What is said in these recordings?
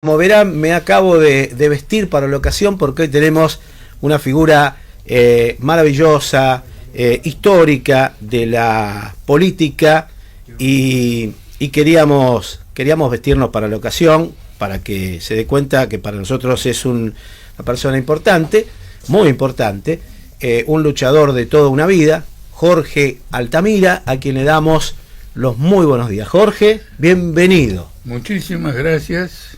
Como verán, me acabo de vestir para la ocasión porque hoy tenemos una figura maravillosa, histórica de la política y queríamos vestirnos para la ocasión para que se dé cuenta que para nosotros es una persona importante, muy importante, un luchador de toda una vida, Jorge Altamira, a quien le damos los muy buenos días. Jorge, bienvenido. Muchísimas gracias.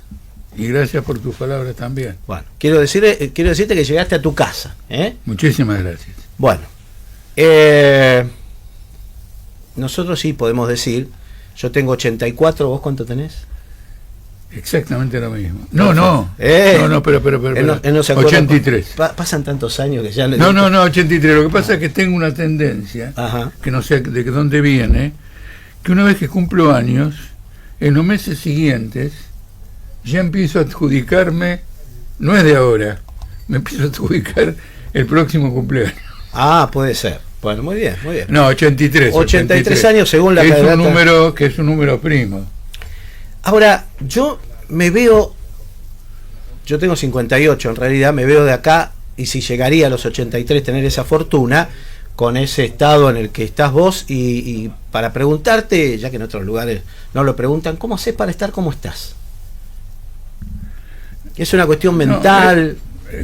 Y gracias por tus palabras también. Bueno, quiero decirte que llegaste a tu casa. Muchísimas gracias. Bueno, nosotros sí podemos decir, yo tengo 84, ¿vos cuánto tenés? Exactamente lo mismo. No, pero Él no se acuerda, 83. Pasan tantos años que ya... No, 83. Lo que pasa es que tengo una tendencia, que no sé de dónde viene, que una vez que cumplo años, en los meses siguientes, ya empiezo a adjudicarme, no es de ahora, me empiezo a adjudicar el próximo cumpleaños. Ah, puede ser. Bueno, muy bien, muy bien. No, 83 años según la cadenata. Que es un número primo. Ahora, yo tengo 58 en realidad, me veo de acá, y si llegaría a los 83 tener esa fortuna, con ese estado en el que estás vos, y para preguntarte, ya que en otros lugares no lo preguntan, ¿cómo haces para estar como estás? Es una cuestión mental.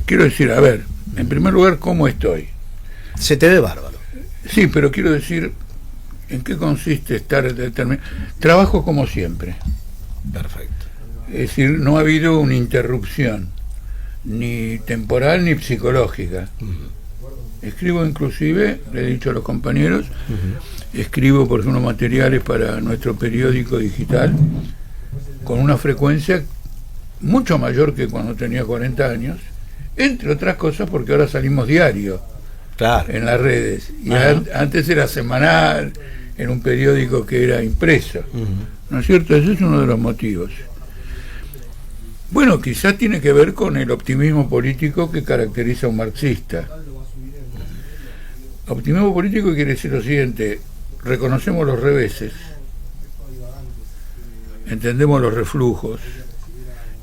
Quiero decir, a ver, en primer lugar, ¿cómo estoy? Se te ve bárbaro. Sí, pero quiero decir, ¿en qué consiste estar determinado? Trabajo como siempre. Perfecto. Es decir, no ha habido una interrupción, ni temporal ni psicológica. Escribo inclusive, le he dicho a los compañeros, escribo por ejemplo materiales para nuestro periódico digital, con una frecuencia mucho mayor que cuando tenía 40 años, entre otras cosas porque ahora salimos diario, claro, en las redes, y antes era semanal, en un periódico que era impreso, ¿no es cierto? Ese es uno de los motivos. Bueno, quizás tiene que ver con el optimismo político que caracteriza a un marxista. Optimismo político quiere decir lo siguiente: reconocemos los reveses, entendemos los reflujos,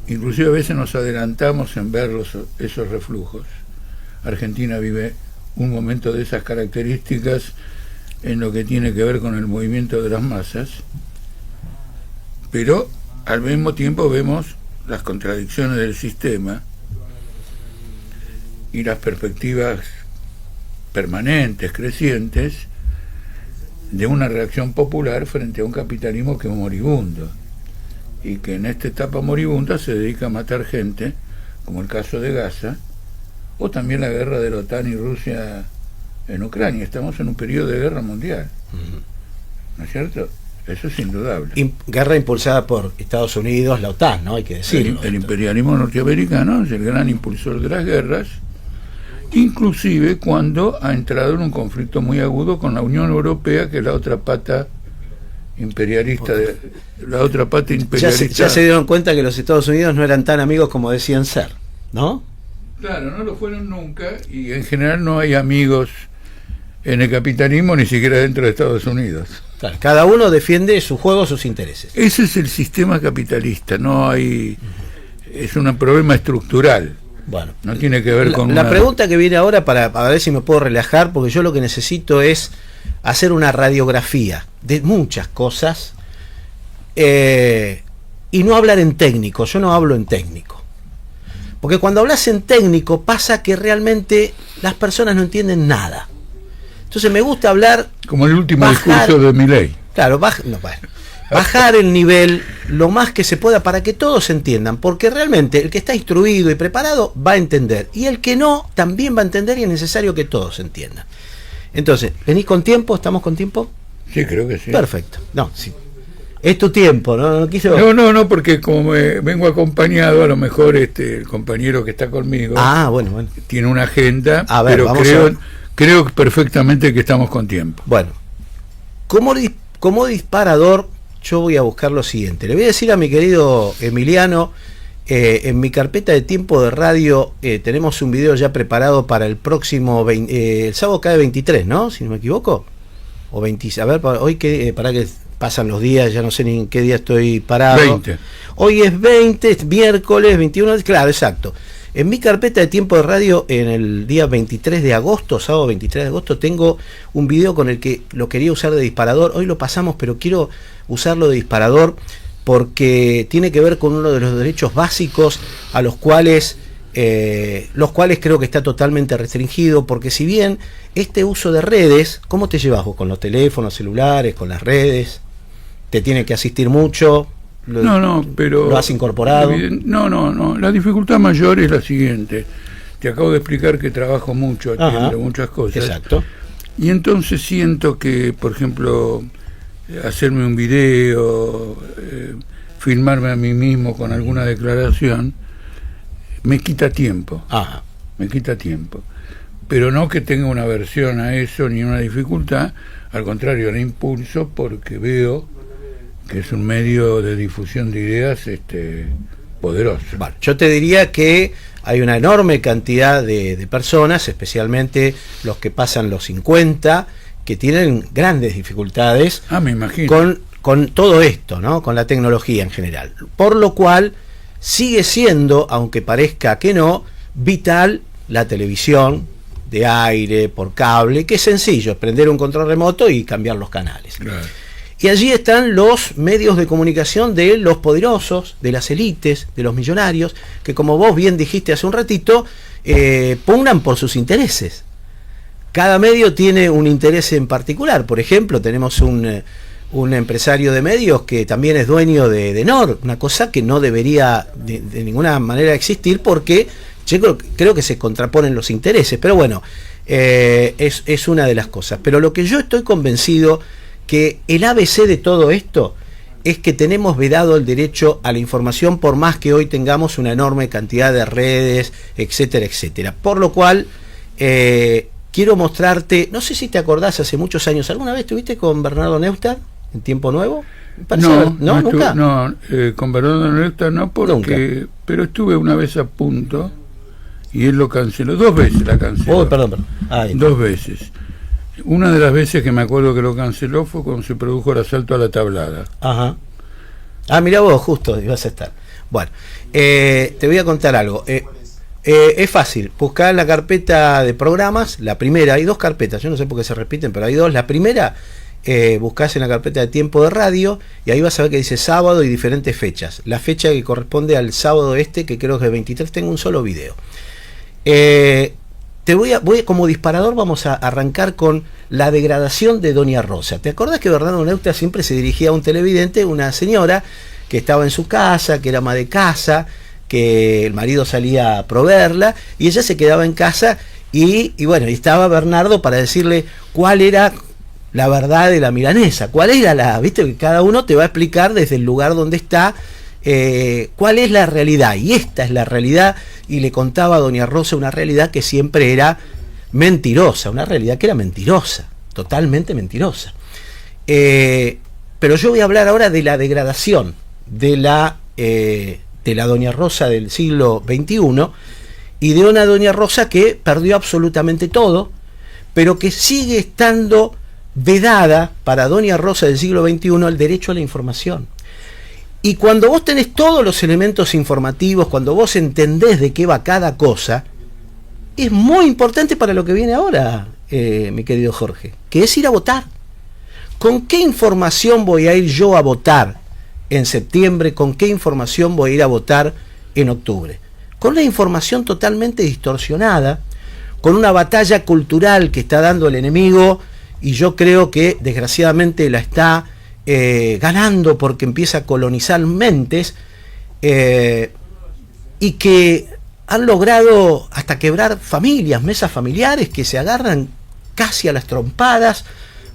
inclusive a veces nos adelantamos en ver esos reflujos. Argentina vive un momento de esas características en lo que tiene que ver con el movimiento de las masas, pero al mismo tiempo vemos las contradicciones del sistema y las perspectivas permanentes, crecientes, de una reacción popular frente a un capitalismo que es moribundo, y que en esta etapa moribunda se dedica a matar gente, como el caso de Gaza, o también la guerra de la OTAN y Rusia en Ucrania. Estamos en un periodo de guerra mundial, ¿no es cierto? Eso es indudable. Guerra impulsada por Estados Unidos, la OTAN, ¿no? Hay que decirlo. El imperialismo norteamericano es el gran impulsor de las guerras, inclusive cuando ha entrado en un conflicto muy agudo con la Unión Europea, que es la otra pata imperialista, ya se dieron cuenta que los Estados Unidos no eran tan amigos como decían ser, ¿no? Claro, no lo fueron nunca, y en general no hay amigos en el capitalismo, ni siquiera dentro de Estados Unidos. Claro, cada uno defiende su juego, sus intereses. Ese es el sistema capitalista, no hay... es un problema estructural. Bueno, no tiene que ver con la pregunta que viene ahora, para ver si me puedo relajar, porque yo lo que necesito es hacer una radiografía de muchas cosas, y no hablar en técnico. Yo no hablo en técnico, porque cuando hablas en técnico pasa que realmente las personas no entienden nada. Entonces me gusta hablar como el último discurso de Milei. Claro, bajar el nivel lo más que se pueda para que todos entiendan, porque realmente el que está instruido y preparado va a entender, y el que no también va a entender, y es necesario que todos entiendan. Entonces, ¿venís con tiempo? ¿Estamos con tiempo? Sí, creo que sí. Perfecto. No, sí. Es tu tiempo, ¿no? No, porque como vengo acompañado, a lo mejor el compañero que está conmigo bueno. tiene una agenda, a ver, pero creo perfectamente que estamos con tiempo. Bueno, como disparador, yo voy a buscar lo siguiente. Le voy a decir a mi querido Emiliano, en mi carpeta de tiempo de radio tenemos un video ya preparado para el próximo el sábado cae 23, ¿no? Si no me equivoco. O 20, a ver, hoy que para pasan los días, ya no sé ni en qué día estoy parado. 20. Hoy es 20, es miércoles 21, claro, exacto. En mi carpeta de tiempo de radio, en el día 23 de agosto, sábado 23 de agosto, tengo un video con el que lo quería usar de disparador. Hoy lo pasamos, pero quiero usarlo de disparador porque tiene que ver con uno de los derechos básicos a los cuales creo que está totalmente restringido, porque si bien este uso de redes, ¿cómo te llevas vos con los teléfonos celulares, con las redes? ¿Te tiene que asistir mucho? Pero ¿lo has incorporado? No. La dificultad mayor es la siguiente. Te acabo de explicar que trabajo mucho, atiendo muchas cosas. Exacto. Y entonces siento que, por ejemplo, hacerme un video, filmarme a mí mismo con alguna declaración, me quita tiempo. Me quita tiempo. Pero no que tenga una aversión a eso ni una dificultad, al contrario, la impulso porque veo que es un medio de difusión de ideas poderoso. Bueno, yo te diría que hay una enorme cantidad de personas, especialmente los que pasan los 50, que tienen grandes dificultades me imagino. con todo esto, ¿no? Con la tecnología en general. Por lo cual sigue siendo, aunque parezca que no, vital la televisión de aire, por cable, que es sencillo, es prender un control remoto y cambiar los canales. Claro. Y allí están los medios de comunicación de los poderosos, de las élites, de los millonarios, que como vos bien dijiste hace un ratito, pugnan por sus intereses. Cada medio tiene un interés en particular. Por ejemplo, tenemos un empresario de medios que también es dueño de NOR, una cosa que no debería de ninguna manera existir porque yo creo que se contraponen los intereses. Pero bueno, es una de las cosas. Pero lo que yo estoy convencido que el ABC de todo esto es que tenemos vedado el derecho a la información, por más que hoy tengamos una enorme cantidad de redes, etcétera, etcétera. Por lo cual, quiero mostrarte, no sé si te acordás, hace muchos años, ¿alguna vez estuviste con Bernardo Neustadt en Tiempo Nuevo? No, ¿Nunca? Con Bernardo Neustadt no, porque, pero estuve una vez a punto y él lo canceló, 2 veces la canceló. Perdón. 2 veces. Una de las veces que me acuerdo que lo canceló fue cuando se produjo el asalto a la Tablada. Mirá vos, justo ibas a estar. Bueno, te voy a contar algo. Es fácil, buscar en la carpeta de programas, la primera, hay 2 carpetas, yo no sé por qué se repiten, pero hay 2. La primera, buscás en la carpeta de tiempo de radio y ahí vas a ver que dice sábado y diferentes fechas. La fecha que corresponde al sábado que creo que es 23, tengo un solo video. Te voy como disparador, vamos a arrancar con la degradación de Doña Rosa. ¿Te acordás que Bernardo Neustadt siempre se dirigía a un televidente, una señora que estaba en su casa, que era ama de casa, que el marido salía a proveerla y ella se quedaba en casa y estaba Bernardo para decirle cuál era la verdad de la milanesa, cuál era viste que cada uno te va a explicar desde el lugar donde está cuál es la realidad, y esta es la realidad, y le contaba a Doña Rosa una realidad que siempre era mentirosa, una realidad que era mentirosa, totalmente mentirosa. Pero yo voy a hablar ahora de la degradación de la Doña Rosa del siglo XXI y de una Doña Rosa que perdió absolutamente todo, pero que sigue estando vedada para Doña Rosa del siglo XXI el derecho a la información. Y cuando vos tenés todos los elementos informativos, cuando vos entendés de qué va cada cosa, es muy importante para lo que viene ahora, mi querido Jorge, que es ir a votar. ¿Con qué información voy a ir yo a votar en septiembre? ¿Con qué información voy a ir a votar en octubre? Con la información totalmente distorsionada, con una batalla cultural que está dando el enemigo, y yo creo que desgraciadamente la está ganando porque empieza a colonizar mentes y que han logrado hasta quebrar familias, mesas familiares que se agarran casi a las trompadas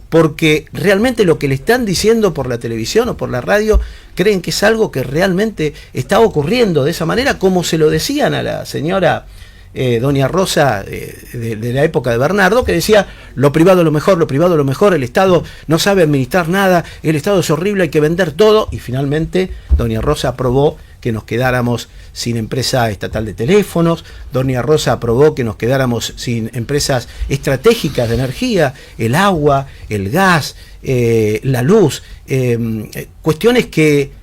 porque realmente lo que le están diciendo por la televisión o por la radio creen que es algo que realmente está ocurriendo de esa manera, como se lo decían a la señora doña Rosa de la época de Bernardo, que decía lo privado es lo mejor, lo privado es lo mejor, el Estado no sabe administrar nada, el Estado es horrible, hay que vender todo, y finalmente doña Rosa aprobó que nos quedáramos sin empresa estatal de teléfonos, doña Rosa aprobó que nos quedáramos sin empresas estratégicas de energía, el agua, el gas, la luz, cuestiones que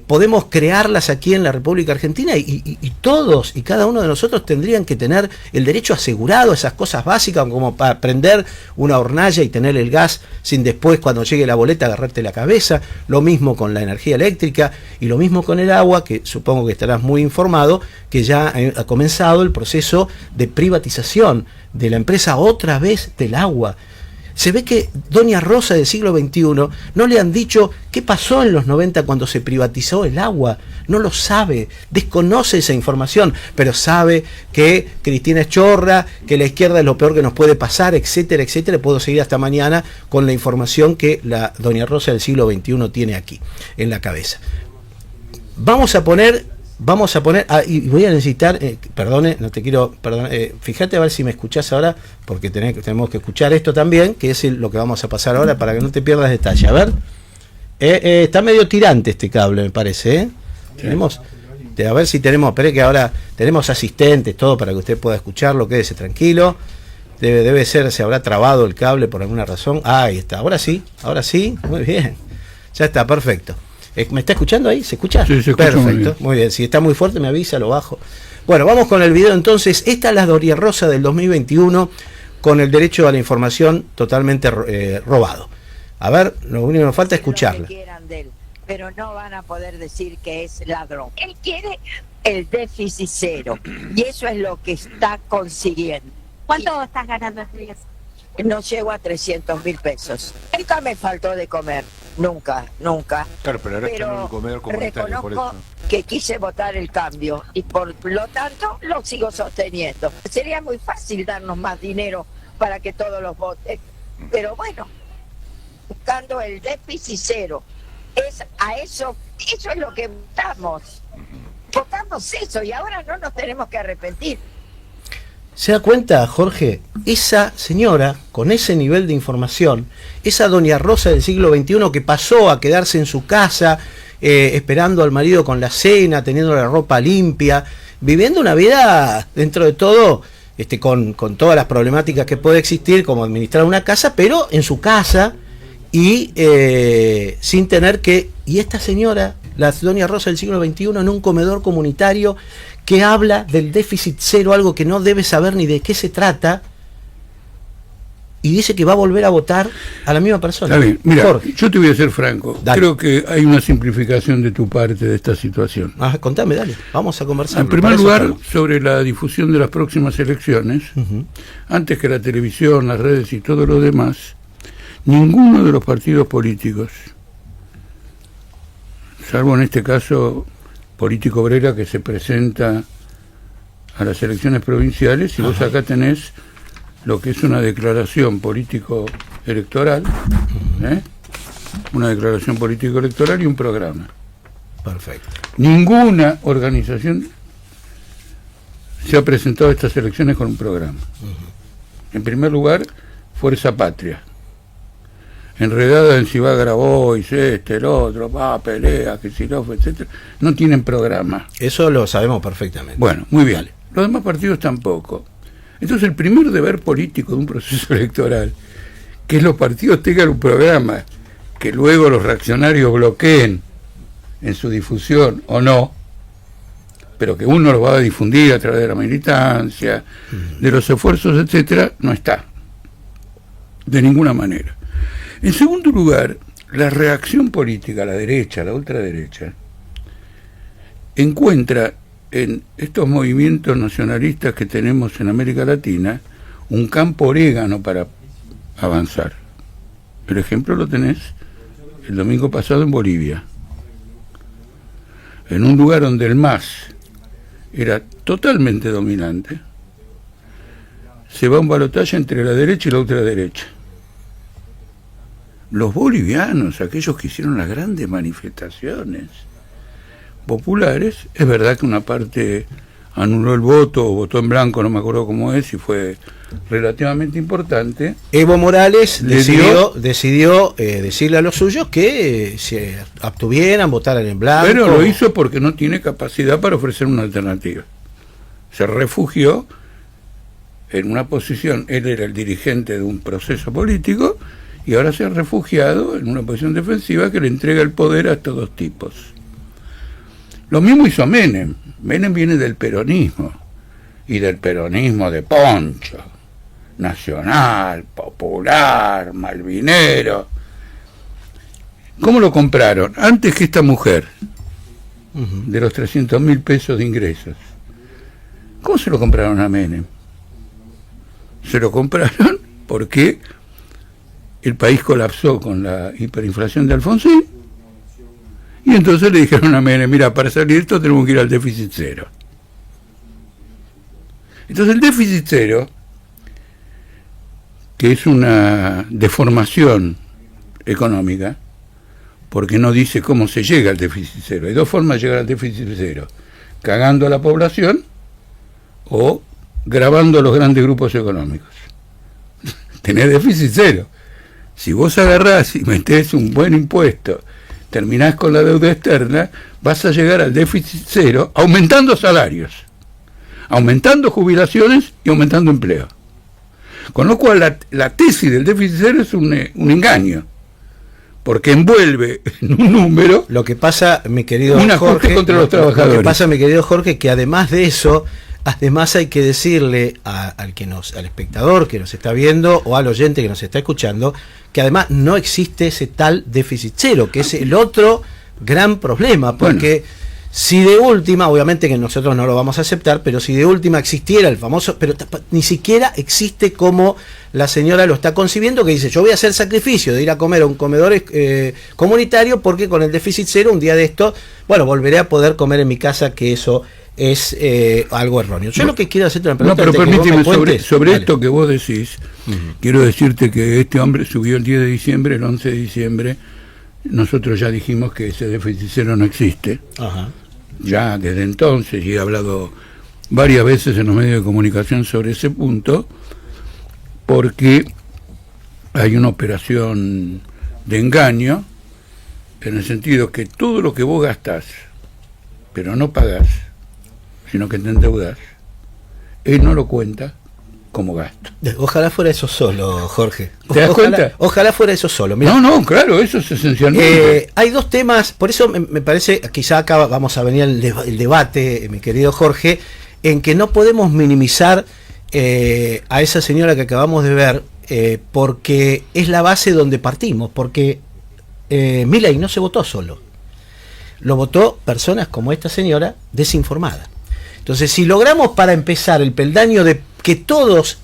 podemos crearlas aquí en la República Argentina y todos y cada uno de nosotros tendrían que tener el derecho asegurado a esas cosas básicas, como para prender una hornalla y tener el gas sin después, cuando llegue la boleta, agarrarte la cabeza. Lo mismo con la energía eléctrica y lo mismo con el agua, que supongo que estarás muy informado, que ya ha comenzado el proceso de privatización de la empresa otra vez del agua. Se ve que doña Rosa del siglo XXI no le han dicho qué pasó en los 90 cuando se privatizó el agua. No lo sabe, desconoce esa información, pero sabe que Cristina es chorra, que la izquierda es lo peor que nos puede pasar, etcétera, etcétera. Puedo seguir hasta mañana con la información que la doña Rosa del siglo XXI tiene aquí en la cabeza. Vamos a poner, y voy a necesitar, perdone, no te quiero, fíjate a ver si me escuchás ahora, porque tenemos que escuchar esto también, que es lo que vamos a pasar ahora para que no te pierdas detalle. A ver, está medio tirante este cable, me parece, ¿eh? Sí. Tenemos, a ver si tenemos, espere que ahora tenemos asistentes, todo para que usted pueda escucharlo, quédese tranquilo. Debe ser, se habrá trabado el cable por alguna razón. Ahí está, ahora sí, muy bien, ya está, perfecto. ¿Me está escuchando ahí? ¿Se escucha? Sí, se escucha. Perfecto, muy bien. Si está muy fuerte me avisa, lo bajo. Bueno, vamos con el video entonces. Esta es la doña Rosa del 2021 con el derecho a la información totalmente robado. A ver, lo único que nos falta es escucharla. Pero no van a poder decir que es ladrón. Él quiere el déficit cero y eso es lo que está consiguiendo. ¿Cuánto estás ganando este día? No llego a 300.000 pesos. Nunca me faltó de comer, nunca. Claro, pero ahora está en un comedor comunitario, por eso. Que quise votar el cambio y por lo tanto lo sigo sosteniendo. Sería muy fácil darnos más dinero para que todos los voten, pero bueno, buscando el déficit cero. Eso es lo que votamos. Votamos eso y ahora no nos tenemos que arrepentir. ¿Se da cuenta, Jorge? Esa señora, con ese nivel de información, esa doña Rosa del siglo XXI que pasó a quedarse en su casa, esperando al marido con la cena, teniendo la ropa limpia, viviendo una vida, dentro de todo, con todas las problemáticas que puede existir, como administrar una casa, pero en su casa y sin tener que... Y esta señora, la doña Rosa del siglo XXI, en un comedor comunitario que habla del déficit cero, algo que no debe saber ni de qué se trata, y dice que va a volver a votar a la misma persona. Está bien, mira, Jorge, yo te voy a ser franco. Dale. Creo que hay una simplificación de tu parte de esta situación. Contame, dale, vamos a conversar. En primer lugar, sobre la difusión de las próximas elecciones, antes que la televisión, las redes y todo lo demás, ninguno de los partidos políticos, salvo en este caso Político Obrera, que se presenta a las elecciones provinciales, y vos acá tenés lo que es una declaración político-electoral, una declaración político-electoral y un programa. Perfecto. Ninguna organización se ha presentado a estas elecciones con un programa. En primer lugar, Fuerza Patria, enredada en si va Grabois, el otro, pelea, Kicillof, etcétera, no tienen programa. Eso lo sabemos perfectamente. Bueno, muy bien. Los demás partidos tampoco. Entonces, el primer deber político de un proceso electoral, que los partidos tengan un programa, que luego los reaccionarios bloqueen en su difusión o no, pero que uno lo va a difundir a través de la militancia, de los esfuerzos, etcétera, no está. De ninguna manera. En segundo lugar, la reacción política, la derecha, la ultraderecha, encuentra en estos movimientos nacionalistas que tenemos en América Latina un campo orégano para avanzar. El ejemplo lo tenés el domingo pasado en Bolivia, en un lugar donde el MAS era totalmente dominante. Se va un balotaje entre la derecha y la ultraderecha. Los bolivianos, aquellos que hicieron las grandes manifestaciones populares, es verdad que una parte anuló el voto, o votó en blanco, no me acuerdo cómo es, y fue relativamente importante. Evo Morales decidió decirle a los suyos que se abstuvieran, votaran en blanco. Pero lo hizo porque no tiene capacidad para ofrecer una alternativa. Se refugió en una posición, él era el dirigente de un proceso político, y ahora se ha refugiado en una posición defensiva que le entrega el poder a estos dos tipos. Lo mismo hizo Menem. Menem viene del peronismo, y del peronismo de Poncho, nacional, popular, malvinero. ¿Cómo lo compraron? Antes que esta mujer, de los 300.000 pesos de ingresos. ¿Cómo se lo compraron a Menem? Se lo compraron porque el país colapsó con la hiperinflación de Alfonsín, y entonces le dijeron a Menem, mira, para salir de esto tenemos que ir al déficit cero. Entonces el déficit cero, que es una deformación económica, porque no dice cómo se llega al déficit cero. Hay dos formas de llegar al déficit cero: cagando a la población o gravando a los grandes grupos económicos. Tenés déficit cero. Si vos agarrás y metés un buen impuesto, terminás con la deuda externa, vas a llegar al déficit cero aumentando salarios, aumentando jubilaciones y aumentando empleo. Con lo cual la tesis del déficit cero es un engaño, porque envuelve en un número lo que pasa, mi querido Jorge, contra los trabajadores. Lo que pasa, mi querido Jorge, que además de eso, además hay que decirle al espectador que nos está viendo o al oyente que nos está escuchando, que además no existe ese tal déficit cero, que es el otro gran problema, porque si de última, obviamente que nosotros no lo vamos a aceptar, pero si de última existiera el famoso, pero ni siquiera existe como la señora lo está concibiendo, que dice, yo voy a hacer sacrificio de ir a comer a un comedor comunitario, porque con el déficit cero un día de esto, bueno, volveré a poder comer en mi casa, que eso es algo erróneo. Yo lo que quiero hacerte una pregunta. No, pero permíteme, sobre esto que vos decís, quiero decirte que este hombre subió el 10 de diciembre, el 11 de diciembre, nosotros ya dijimos que ese déficit cero no existe. Ajá. Ya desde entonces, y he hablado varias veces en los medios de comunicación sobre ese punto, porque hay una operación de engaño, en el sentido que todo lo que vos gastás, pero no pagás, sino que te endeudas, él no lo cuenta como gasto. Ojalá fuera eso solo, Jorge. ¿Te das cuenta? Ojalá fuera eso solo. Mirá, no, claro, eso es esencialmente. Hay dos temas, por eso me parece, quizá acá vamos a venir el debate, mi querido Jorge, en que no podemos minimizar a esa señora que acabamos de ver, porque es la base donde partimos, porque Milei no se votó solo, lo votó personas como esta señora desinformada. Entonces, si logramos para empezar el peldaño de que todos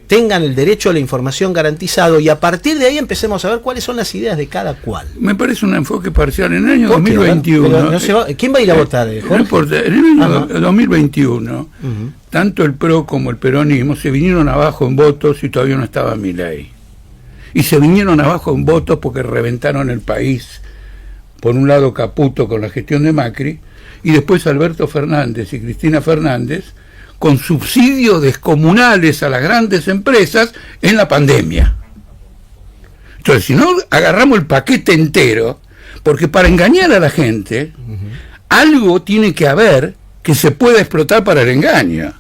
tengan el derecho a la información garantizado, y a partir de ahí empecemos a ver cuáles son las ideas de cada cual. Me parece un enfoque parcial. En el año 2021... ¿Quién va a ir a votar? No importa, en el año 2021, tanto el PRO como el peronismo se vinieron abajo en votos y todavía no estaba Milei. Y se vinieron abajo en votos porque reventaron el país. Por un lado Caputo con la gestión de Macri, y después Alberto Fernández y Cristina Fernández con subsidios descomunales a las grandes empresas en la pandemia. Entonces, si no agarramos el paquete entero, porque para engañar a la gente, algo tiene que haber que se pueda explotar para el engaño.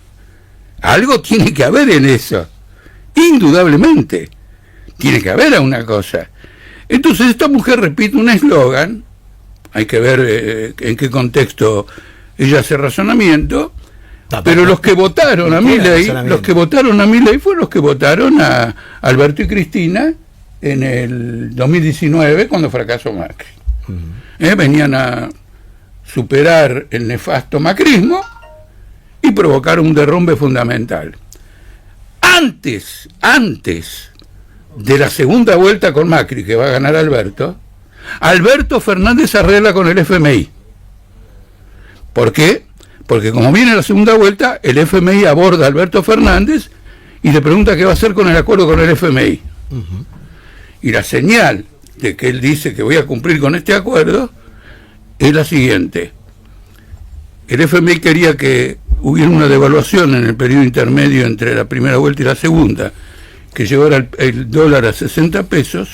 Algo tiene que haber en eso. Indudablemente. Tiene que haber una cosa. Entonces, esta mujer repite un eslogan. Hay que ver en qué contexto ella hace razonamiento, pero los que votaron a Milei, fueron los que votaron a Alberto y Cristina en el 2019 cuando fracasó Macri. Venían a superar el nefasto macrismo y provocaron un derrumbe fundamental. Antes de la segunda vuelta con Macri, que va a ganar Alberto Fernández arregla con el FMI. ¿Por qué? Porque como viene la segunda vuelta, el FMI aborda a Alberto Fernández y le pregunta qué va a hacer con el acuerdo con el FMI. Y la señal de que él dice que voy a cumplir con este acuerdo es la siguiente. El FMI quería que hubiera una devaluación en el periodo intermedio entre la primera vuelta y la segunda, que llevara el dólar a 60 pesos,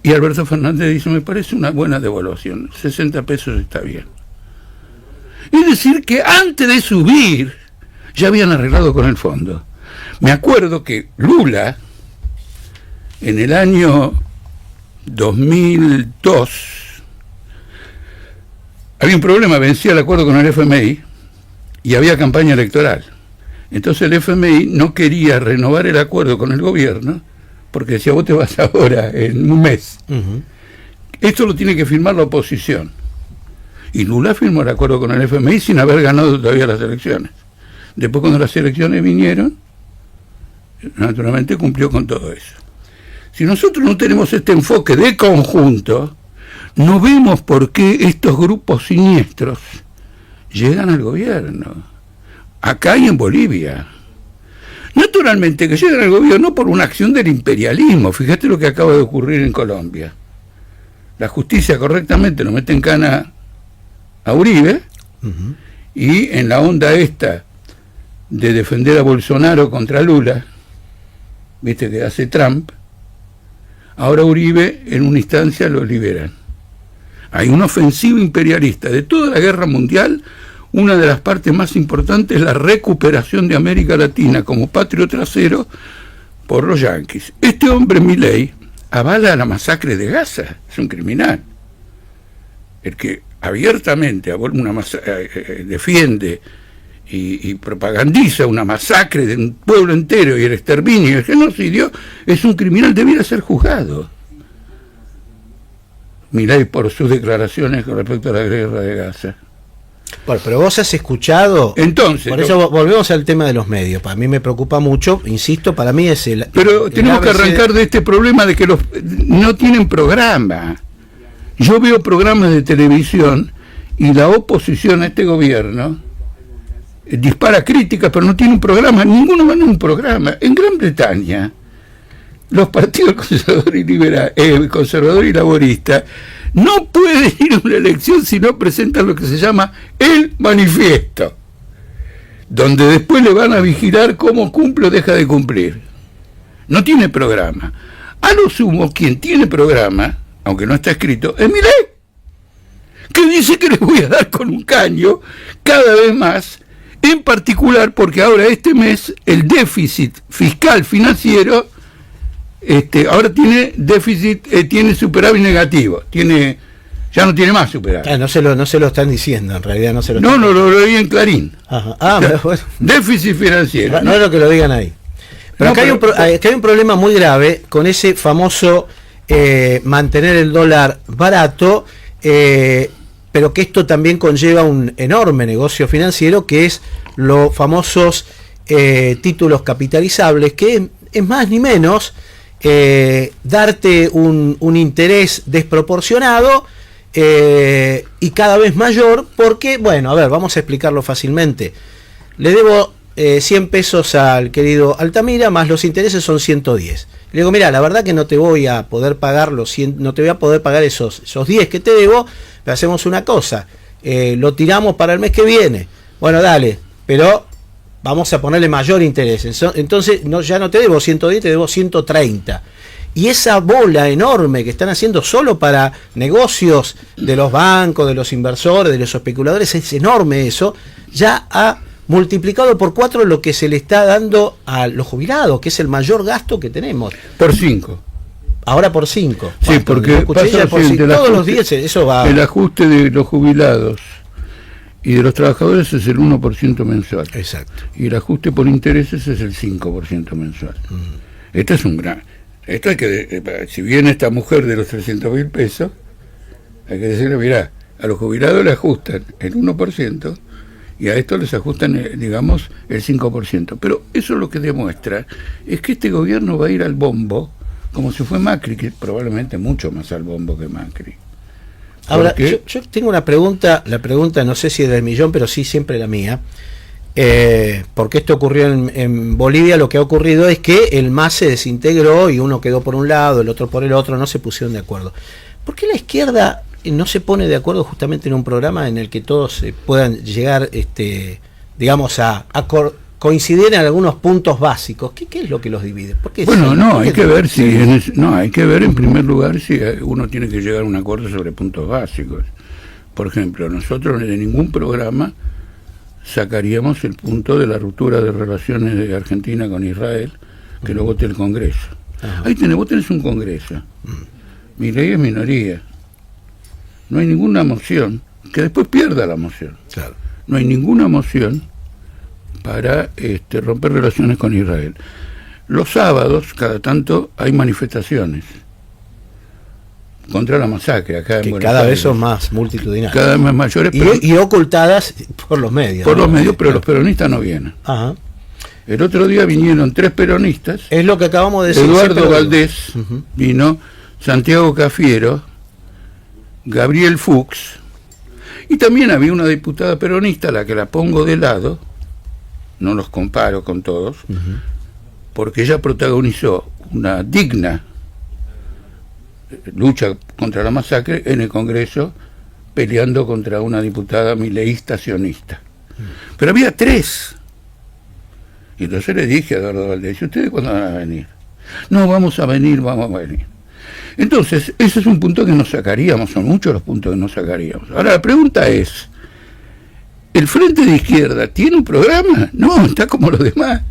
y Alberto Fernández dice, me parece una buena devaluación, 60 pesos está bien. Es decir, que antes de subir, ya habían arreglado con el fondo. Me acuerdo que Lula, en el año 2002, había un problema, vencía el acuerdo con el FMI y había campaña electoral. Entonces el FMI no quería renovar el acuerdo con el gobierno porque decía, vos te vas ahora en un mes. Esto lo tiene que firmar la oposición. Y Lula firmó el acuerdo con el FMI sin haber ganado todavía las elecciones. Después, cuando las elecciones vinieron, naturalmente cumplió con todo eso. Si nosotros no tenemos este enfoque de conjunto, no vemos por qué estos grupos siniestros llegan al gobierno, acá y en Bolivia. Naturalmente que llegan al gobierno por una acción del imperialismo. Fíjate lo que acaba de ocurrir en Colombia. La justicia correctamente lo mete en cana a Uribe, y en la onda esta de defender a Bolsonaro contra Lula, viste que hace Trump, ahora Uribe en una instancia lo liberan. Hay una ofensiva imperialista de toda la guerra mundial. Una de las partes más importantes es la recuperación de América Latina como patrio trasero por los yanquis. Este hombre, Milei, avala la masacre de Gaza, es un criminal. El que abiertamente defiende y propagandiza una masacre de un pueblo entero y el exterminio y el genocidio es un criminal, debiera ser juzgado. Milei por sus declaraciones con respecto a la guerra de Gaza. Bueno, pero vos has escuchado. Entonces, por eso volvemos al tema de los medios. Para mí me preocupa mucho, insisto, para mí es el. Pero tenemos que arrancar de este problema de que no tienen programa. Yo veo programas de televisión y la oposición a este gobierno dispara críticas, pero no tiene un programa. Ninguno va a un programa. En Gran Bretaña, los partidos conservador y laborista no pueden ir a una elección si no presentan lo que se llama el manifiesto, donde después le van a vigilar cómo cumple o deja de cumplir. No tiene programa. A lo sumo, quien tiene programa, aunque no está escrito, es Milei, que dice que les voy a dar con un caño cada vez más, en particular porque ahora este mes el déficit fiscal financiero ahora tiene déficit, tiene superávit negativo, ya no tiene más superávit. No se lo están diciendo, en realidad no se lo. No lo leí en Clarín. Bueno. Déficit financiero. No es lo que lo digan ahí. Pero acá hay un problema muy grave con ese famoso mantener el dólar barato, pero que esto también conlleva un enorme negocio financiero, que es los famosos títulos capitalizables, que es más ni menos darte un interés desproporcionado y cada vez mayor, porque, bueno, a ver, vamos a explicarlo fácilmente. Le debo 100 pesos al querido Altamira, más los intereses son 110. Le digo, mira, la verdad que no te voy a poder pagar no te voy a poder pagar esos 10 que te debo, pero hacemos una cosa, lo tiramos para el mes que viene. Bueno, dale, pero vamos a ponerle mayor interés. Entonces ya no te debo 110, te debo 130. Y esa bola enorme que están haciendo solo para negocios de los bancos, de los inversores, de los especuladores, es enorme eso. Ya ha multiplicado por 4 lo que se le está dando a los jubilados, que es el mayor gasto que tenemos. Por 5. Ahora por 5. Sí, porque todos los días eso va. El ajuste de los jubilados y de los trabajadores es el 1% mensual. Exacto. Y el ajuste por intereses es el 5% mensual. Esto es un gran. Esto hay que. Si viene esta mujer de los 300.000 pesos, hay que decirle, mirá, a los jubilados le ajustan el 1% y a esto les ajustan, digamos, el 5%. Pero eso lo que demuestra es que este gobierno va a ir al bombo, como si fue Macri, que probablemente mucho más al bombo que Macri. Ahora, yo tengo una pregunta, la pregunta no sé si es del millón, pero sí siempre la mía, porque esto ocurrió en Bolivia. Lo que ha ocurrido es que el MAS se desintegró y uno quedó por un lado, el otro por el otro, no se pusieron de acuerdo. ¿Por qué la izquierda no se pone de acuerdo justamente en un programa en el que todos puedan llegar digamos, a coincidir en algunos puntos básicos. ¿Qué es lo que los divide? Bueno, no, hay que ver hay que ver en primer lugar si uno tiene que llegar a un acuerdo sobre puntos básicos. Por ejemplo, nosotros de ningún programa sacaríamos el punto de la ruptura de relaciones de Argentina con Israel, que lo vote el Congreso. Ahí vos tenés un Congreso. Milei es minoría. No hay ninguna moción, que después pierda la moción. Claro. No hay ninguna moción para romper relaciones con Israel. Los sábados, cada tanto, hay manifestaciones contra la masacre acá en Buenos cada Aires. vez son más multitudinarias. Cada vez más mayores. Y ocultadas por los medios. Por los medios, pero los peronistas no vienen. Ajá. El otro día vinieron 3 peronistas. Es lo que acabamos de decir. Eduardo Valdés vino, Santiago Cafiero, Gabriel Fuchs, y también había una diputada peronista, a la que la pongo de lado, no los comparo con todos, porque ella protagonizó una digna lucha contra la masacre en el Congreso, peleando contra una diputada mileísta sionista. Pero había 3. Y entonces le dije a Eduardo Valdés: ¿y ustedes cuándo van a venir? No, vamos a venir. Entonces, ese es un punto que nos sacaríamos, son muchos los puntos que nos sacaríamos. Ahora, la pregunta es, ¿el Frente de Izquierda tiene un programa? No, está como los demás.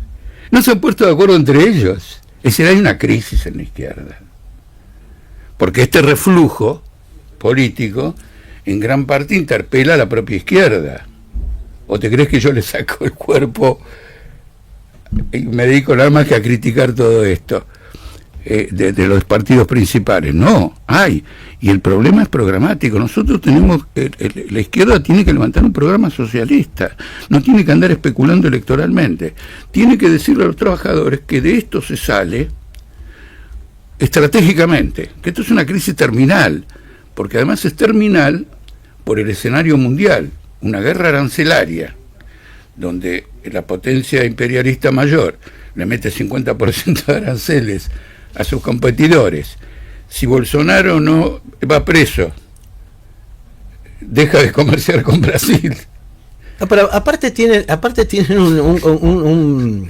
No se han puesto de acuerdo entre ellos. Es decir, hay una crisis en la izquierda. Porque este reflujo político, en gran parte, interpela a la propia izquierda. ¿O te crees que yo le saco el cuerpo y me dedico nada más que a criticar todo esto de los partidos principales? No, hay. Y el problema es programático. Nosotros tenemos, la izquierda tiene que levantar un programa socialista, no tiene que andar especulando electoralmente. Tiene que decirle a los trabajadores que de esto se sale estratégicamente, que esto es una crisis terminal, porque además es terminal por el escenario mundial, una guerra arancelaria, donde la potencia imperialista mayor le mete 50% de aranceles a sus competidores. Si Bolsonaro no va preso, deja de comerciar con Brasil. No, pero aparte tienen un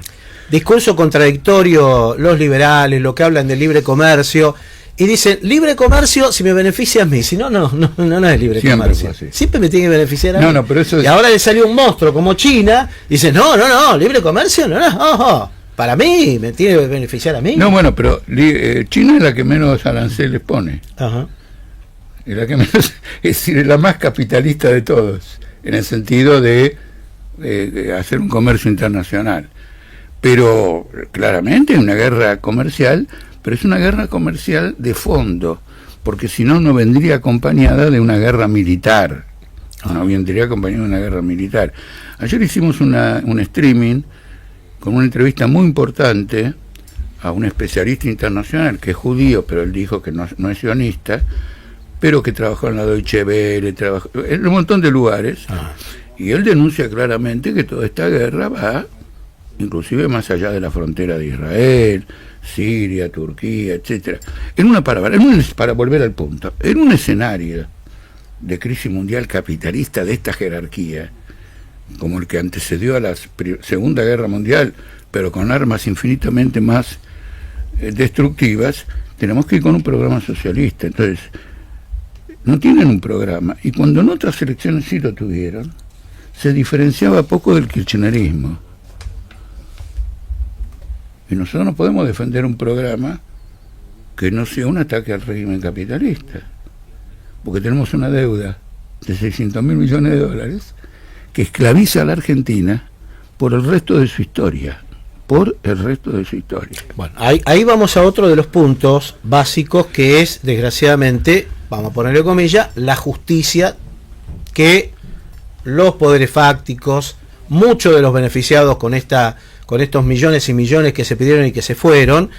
discurso contradictorio los liberales, lo que hablan de libre comercio, y dicen, libre comercio si me beneficia a mí, si no es libre comercio. Siempre me tiene que beneficiar a mí. No, pero eso y ahora le salió un monstruo como China, dice, no, libre comercio, no, para mí, me tiene que beneficiar a mí. No, bueno, pero China es la que menos aranceles pone. Ajá. Es la que menos, es decir, es la más capitalista de todos, en el sentido de hacer un comercio internacional. Pero claramente es una guerra comercial, pero es una guerra comercial de fondo, porque si no, no vendría acompañada de una guerra militar. No vendría acompañada de una guerra militar. Ayer hicimos un streaming con una entrevista muy importante a un especialista internacional que es judío, pero él dijo que no es sionista, pero que trabajó en la Deutsche Welle, trabajó en un montón de lugares, y él denuncia claramente que toda esta guerra va inclusive más allá de la frontera de Israel, Siria, Turquía, etcétera. Para volver al punto, en un escenario de crisis mundial capitalista de esta jerarquía, como el que antecedió a la Segunda Guerra Mundial, pero con armas infinitamente más destructivas, tenemos que ir con un programa socialista. Entonces, no tienen un programa, y cuando en otras elecciones sí lo tuvieron, se diferenciaba poco del kirchnerismo. Y nosotros no podemos defender un programa que no sea un ataque al régimen capitalista, porque tenemos una deuda de 600.000 millones de dólares que esclaviza a la Argentina por el resto de su historia. Bueno, ahí vamos a otro de los puntos básicos, que es, desgraciadamente, vamos a ponerle comillas, la justicia, que los poderes fácticos, muchos de los beneficiados con estos millones y millones que se pidieron y que se fueron,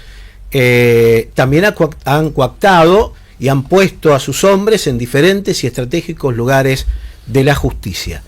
también han coactado y han puesto a sus hombres en diferentes y estratégicos lugares de la justicia.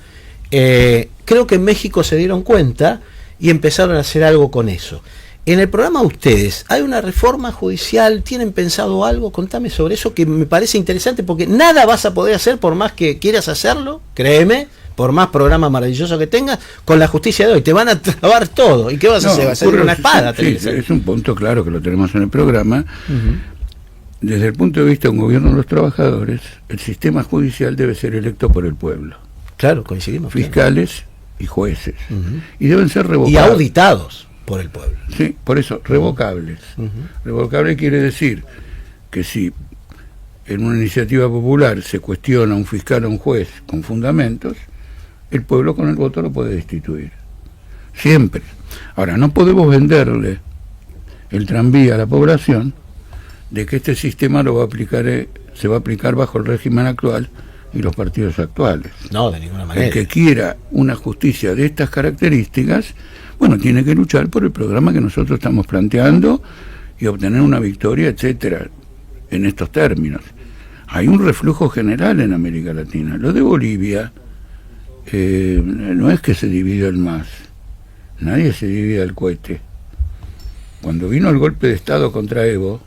Creo que en México se dieron cuenta y empezaron a hacer algo con eso. En el programa de ustedes, ¿hay una reforma judicial? ¿Tienen pensado algo? Contame sobre eso, que me parece interesante, porque nada vas a poder hacer por más que quieras hacerlo, créeme, por más programa maravilloso que tengas, con la justicia de hoy. Te van a trabar todo. ¿Y qué vas a hacer? ¿Vas a salir una espada? Sí, es un punto claro que lo tenemos en el programa. Desde el punto de vista de un gobierno de los trabajadores, el sistema judicial debe ser electo por el pueblo. Claro, coincidimos. Fiscales y jueces. Y deben ser revocables. Y auditados por el pueblo. Sí, por eso, revocables. Revocable quiere decir que si en una iniciativa popular se cuestiona a un fiscal o a un juez con fundamentos, el pueblo con el voto lo puede destituir. Siempre. Ahora, no podemos venderle el tranvía a la población de que este sistema lo va a aplicar, se va a aplicar bajo el régimen actual y los partidos actuales. No, de ninguna manera. El que quiera una justicia de estas características, bueno, tiene que luchar por el programa que nosotros estamos planteando y obtener una victoria, etcétera, en estos términos. Hay un reflujo general en América Latina. Lo de Bolivia no es que se dividió el MAS. Nadie se divide el cohete. Cuando vino el golpe de Estado contra Evo,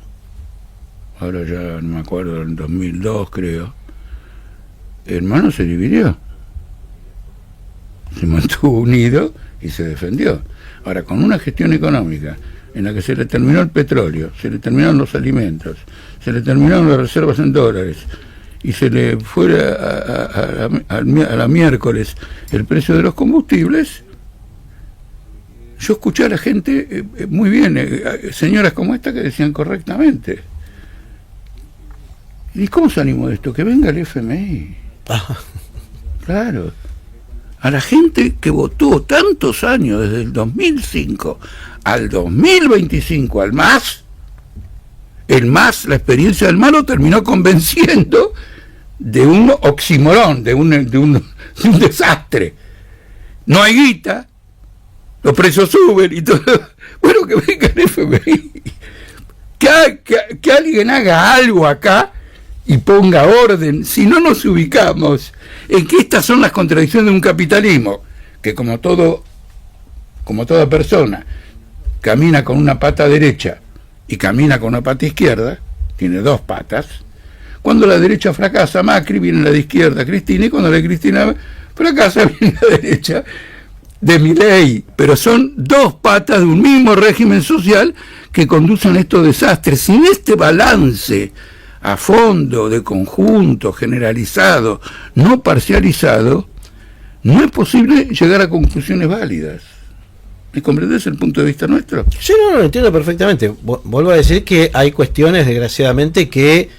ahora ya no me acuerdo, en 2002 creo, el MAS no se dividió. Se mantuvo unido y se defendió. Ahora, con una gestión económica en la que se le terminó el petróleo, se le terminaron los alimentos, se le terminaron las reservas en dólares y se le fue a la miércoles el precio de los combustibles, yo escuché a la gente muy bien, señoras como esta que decían correctamente. ¿Y cómo salimos de esto? Que venga el FMI. Claro. A la gente que votó tantos años, desde el 2005 al 2025, al MAS, el MAS, la experiencia del MAS lo terminó convenciendo de un oximorón, de un desastre. No hay guita, los precios suben y todo. Bueno, que venga el FMI. Que alguien haga algo acá y ponga orden, si no nos ubicamos en que estas son las contradicciones de un capitalismo que como toda persona camina con una pata derecha y camina con una pata izquierda, tiene dos patas. Cuando la derecha fracasa, Macri, viene la de izquierda Cristina, y cuando la de Cristina fracasa, viene la derecha de Milei. Pero son dos patas de un mismo régimen social que conducen a estos desastres. Sin este balance a fondo, de conjunto, generalizado, no parcializado, no es posible llegar a conclusiones válidas. ¿Me comprendes el punto de vista nuestro? Sí, no, lo entiendo perfectamente. Vuelvo a decir que hay cuestiones, desgraciadamente, que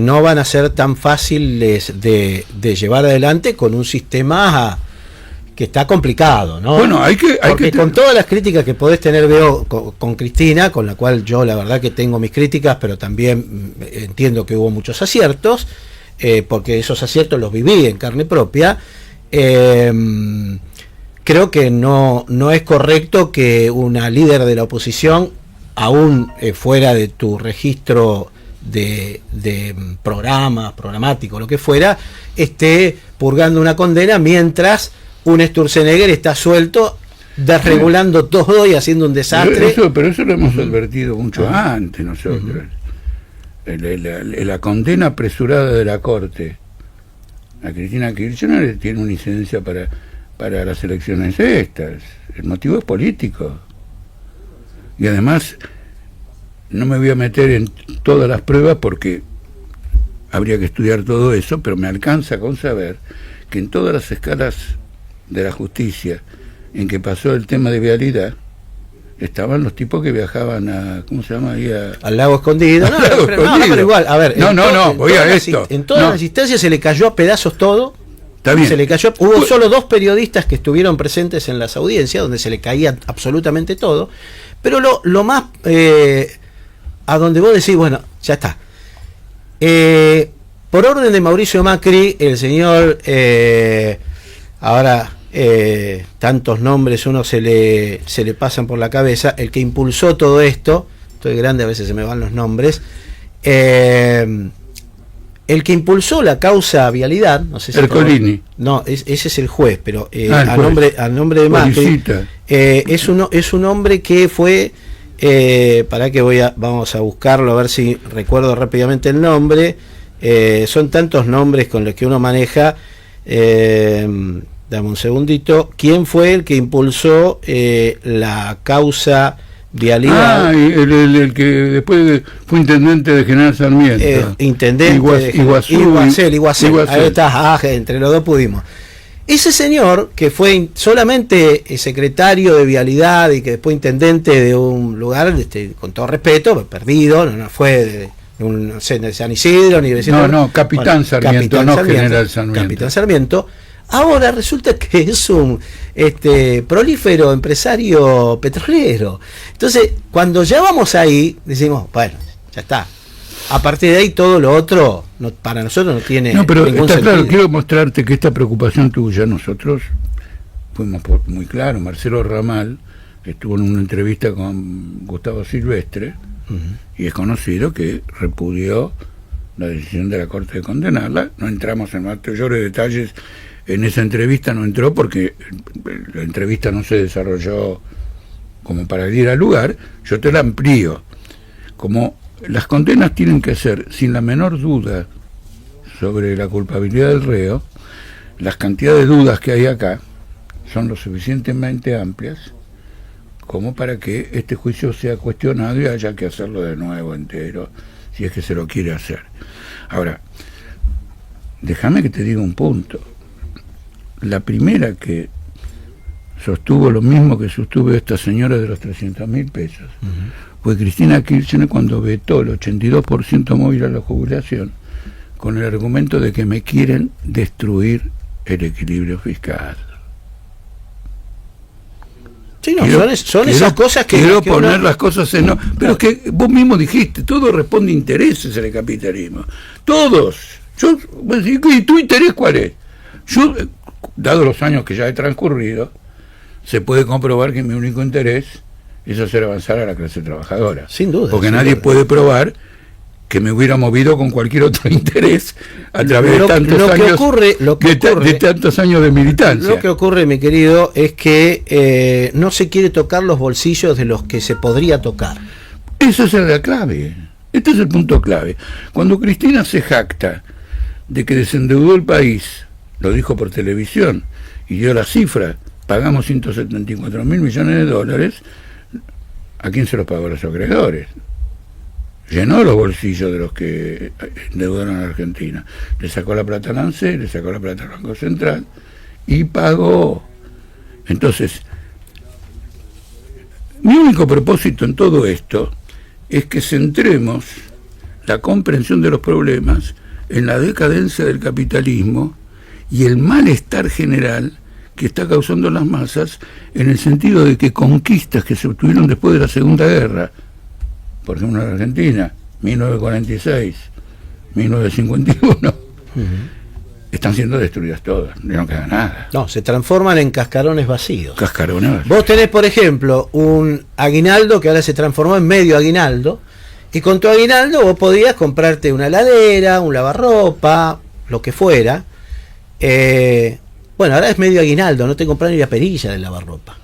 no van a ser tan fáciles de llevar adelante con un sistema que está complicado, ¿no? Bueno, porque con todas las críticas que podés tener, veo con Cristina, con la cual yo la verdad que tengo mis críticas, pero también entiendo que hubo muchos aciertos, porque esos aciertos los viví en carne propia. Creo que no es correcto que una líder de la oposición, aún fuera de tu registro de programático, lo que fuera, esté purgando una condena mientras un Sturzenegger está suelto, desregulando todo y haciendo un desastre. Pero eso lo hemos advertido mucho antes nosotros. La condena apresurada de la Corte a Cristina Kirchner tiene una incidencia para las elecciones estas. El motivo es político. Y además, no me voy a meter en todas las pruebas porque habría que estudiar todo eso, pero me alcanza con saber que en todas las escalas de la justicia en que pasó el tema de vialidad estaban los tipos que viajaban a, ¿cómo se llama? Ahí al lago escondido. No, pero igual, a ver, voy a esto. En todas las instancias se le cayó a pedazos todo. Está bien. Se le cayó. Hubo solo 2 periodistas que estuvieron presentes en las audiencias donde se le caía absolutamente todo, pero lo más a donde vos decís, bueno, ya está. Por orden de Mauricio Macri, el señor ahora tantos nombres uno se le pasan por la cabeza, el que impulsó todo esto, estoy grande, a veces se me van los nombres, el que impulsó la causa vialidad, no sé si Ercolini. No, ese es el juez, pero al nombre de Macri, es un hombre que fue, para que vamos a buscarlo a ver si recuerdo rápidamente el nombre, son tantos nombres con los que uno maneja. Dame un segundito. ¿Quién fue el que impulsó la causa vialidad? El que después fue intendente de General Sarmiento. Intendente Iguacel. Ahí está, entre los dos pudimos. Ese señor, que fue solamente secretario de vialidad y que después intendente de un lugar, con todo respeto, perdido, no fue de San Isidro ni de Capitán Sarmiento, General Sarmiento. Capitán Sarmiento. Ahora resulta que es un prolífero empresario petrolero. Entonces, cuando ya vamos ahí, decimos, bueno, ya está. A partir de ahí todo lo otro para nosotros no tiene pero ningún está sentido. Claro, quiero mostrarte que esta preocupación tuya, nosotros fuimos muy claros. Marcelo Ramal estuvo en una entrevista con Gustavo Silvestre, y es conocido que repudió la decisión de la Corte de condenarla. No entramos en mayores detalles en esa entrevista, no entró porque la entrevista no se desarrolló como para ir al lugar. Yo te la amplío. Como las condenas tienen que ser sin la menor duda sobre la culpabilidad del reo, las cantidades de dudas que hay acá son lo suficientemente amplias como para que este juicio sea cuestionado y haya que hacerlo de nuevo entero, si es que se lo quiere hacer. Ahora, déjame que te diga un punto. La primera que sostuvo lo mismo que sostuvo esta señora de los 300.000 pesos fue Cristina Kirchner, cuando vetó el 82% móvil a la jubilación con el argumento de que me quieren destruir el equilibrio fiscal. Sí, son esas cosas que quiero poner las cosas en pero es que vos mismo dijiste, todo responde a intereses en el capitalismo, todos. ¿Y tu interés cuál es? Yo, dado los años que ya he transcurrido, se puede comprobar que mi único interés es hacer avanzar a la clase trabajadora. Sin duda. Porque nadie puede probar que me hubiera movido con cualquier otro interés a través de tantos años de militancia. Lo que ocurre, mi querido, es que no se quiere tocar los bolsillos de los que se podría tocar. Esa es la clave. Este es el punto clave. Cuando Cristina se jacta de que desendeudó el país, lo dijo por televisión y dio la cifra, pagamos 174.000 millones de dólares, ¿a quién se los pagó? A los acreedores. Llenó los bolsillos de los que endeudaron a la Argentina. Le sacó la plata al ANSE, le sacó la plata al Banco Central y pagó. Entonces, mi único propósito en todo esto es que centremos la comprensión de los problemas en la decadencia del capitalismo y el malestar general que está causando las masas, en el sentido de que conquistas que se obtuvieron después de la Segunda Guerra, por ejemplo en Argentina, 1946, 1951, están siendo destruidas todas, no queda nada. No, se transforman en cascarones vacíos. Cascarones vacíos. Vos tenés, por ejemplo, un aguinaldo que ahora se transformó en medio aguinaldo, y con tu aguinaldo vos podías comprarte una heladera, un lavarropa, lo que fuera. Bueno, ahora es medio aguinaldo, no te compras ni la perilla del lavarropa.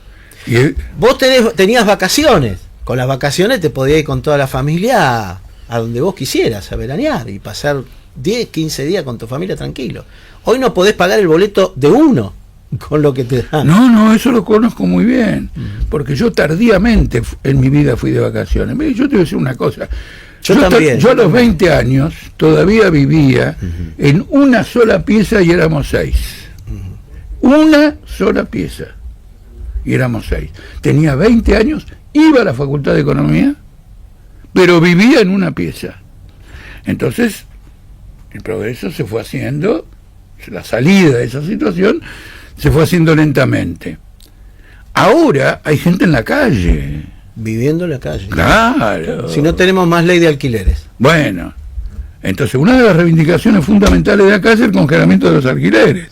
Vos tenías vacaciones. Con las vacaciones te podías ir con toda la familia a donde vos quisieras, a veranear y pasar 10, 15 días con tu familia tranquilo. Hoy no podés pagar el boleto de uno con lo que te dan. No, eso lo conozco muy bien, porque yo tardíamente en mi vida fui de vacaciones. Yo te voy a decir una cosa. Yo a los 20 años todavía vivía en una sola pieza y éramos 6. Una sola pieza y éramos 6. Tenía 20 años, iba a la Facultad de Economía, pero vivía en una pieza. Entonces, el progreso se fue haciendo, la salida de esa situación se fue haciendo lentamente. Ahora hay gente en la calle. Viviendo en la calle. Claro. Si no tenemos más ley de alquileres. Bueno, entonces una de las reivindicaciones fundamentales de acá es el congelamiento de los alquileres.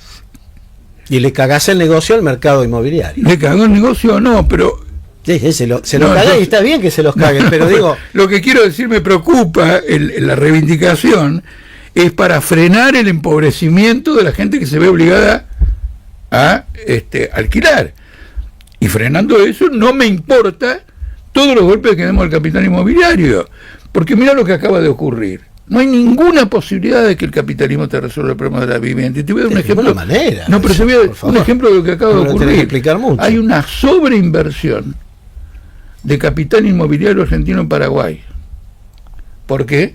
Y le cagás el negocio al mercado inmobiliario. ¿Le cagó el negocio? No, pero... Sí, se lo cagás y está bien que se los caguen, pero digo... Lo que quiero decir, me preocupa, la reivindicación es para frenar el empobrecimiento de la gente que se ve obligada a alquilar. Y frenando eso, no me importa todos los golpes que demos al capital inmobiliario. Porque mira lo que acaba de ocurrir. No hay ninguna posibilidad de que el capitalismo te resuelva el problema de la vivienda. Y te voy a dar un ejemplo. De ninguna manera. No, pero te voy a dar un ejemplo de lo que acaba de ocurrir. Explicar mucho. Hay una sobreinversión de capital inmobiliario argentino en Paraguay. ¿Por qué?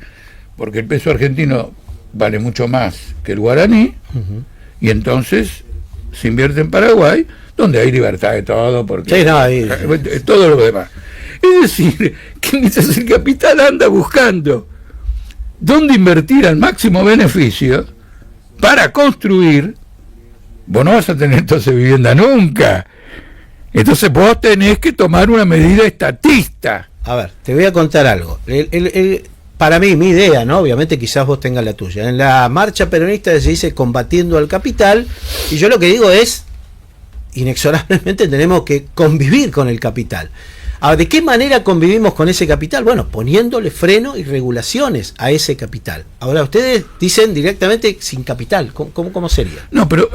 Porque el peso argentino vale mucho más que el guaraní, y entonces se invierte en Paraguay, donde hay libertad de todo, porque sí, no, todo lo demás. Es decir, que mientras el capital anda buscando dónde invertir al máximo beneficio para construir, vos no vas a tener entonces vivienda nunca. Entonces vos tenés que tomar una medida estatista. A ver, te voy a contar algo. Para mí, mi idea, ¿no? Obviamente quizás vos tengas la tuya. En la marcha peronista se dice combatiendo al capital, y yo lo que digo es, inexorablemente tenemos que convivir con el capital. Ahora, ¿de qué manera convivimos con ese capital? Bueno, poniéndole freno y regulaciones a ese capital. Ahora, ustedes dicen directamente sin capital. ¿Cómo sería? No, pero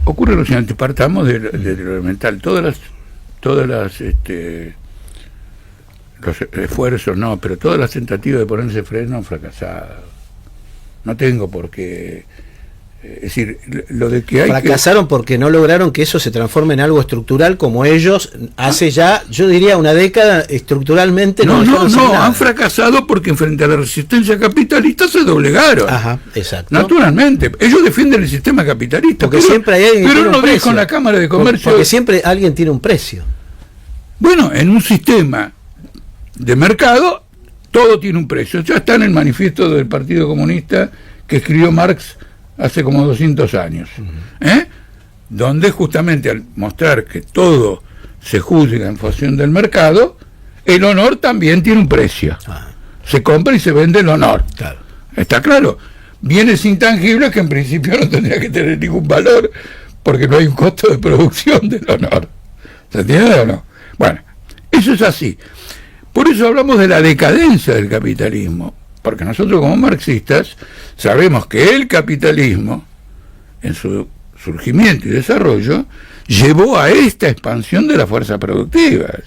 ocurre lo siguiente, partamos de lo elemental. Todas las los esfuerzos, no, pero todas las tentativas de ponerse freno han fracasado. No tengo por qué... Es decir, lo de que hay fracasaron porque no lograron que eso se transforme en algo estructural, como ellos hace ya, yo diría, una década estructuralmente. No, han fracasado porque frente a la resistencia capitalista se doblegaron. Ajá, exacto. Naturalmente, ellos defienden el sistema capitalista, porque siempre hay alguien que tiene un precio. Con la Cámara de Comercio. Porque siempre alguien tiene un precio. Bueno, en un sistema de mercado todo tiene un precio. Ya está en el manifiesto del Partido Comunista que escribió Marx hace como 200 años, donde justamente al mostrar que todo se juzga en función del mercado, el honor también tiene un precio. Se compra y se vende el honor. Claro. ¿Está claro? Bienes intangibles que en principio no tendría que tener ningún valor, porque no hay un costo de producción del honor. ¿Se entiende o no? Bueno, eso es así. Por eso hablamos de la decadencia del capitalismo, porque nosotros como marxistas sabemos que el capitalismo, en su surgimiento y desarrollo, llevó a esta expansión de las fuerzas productivas.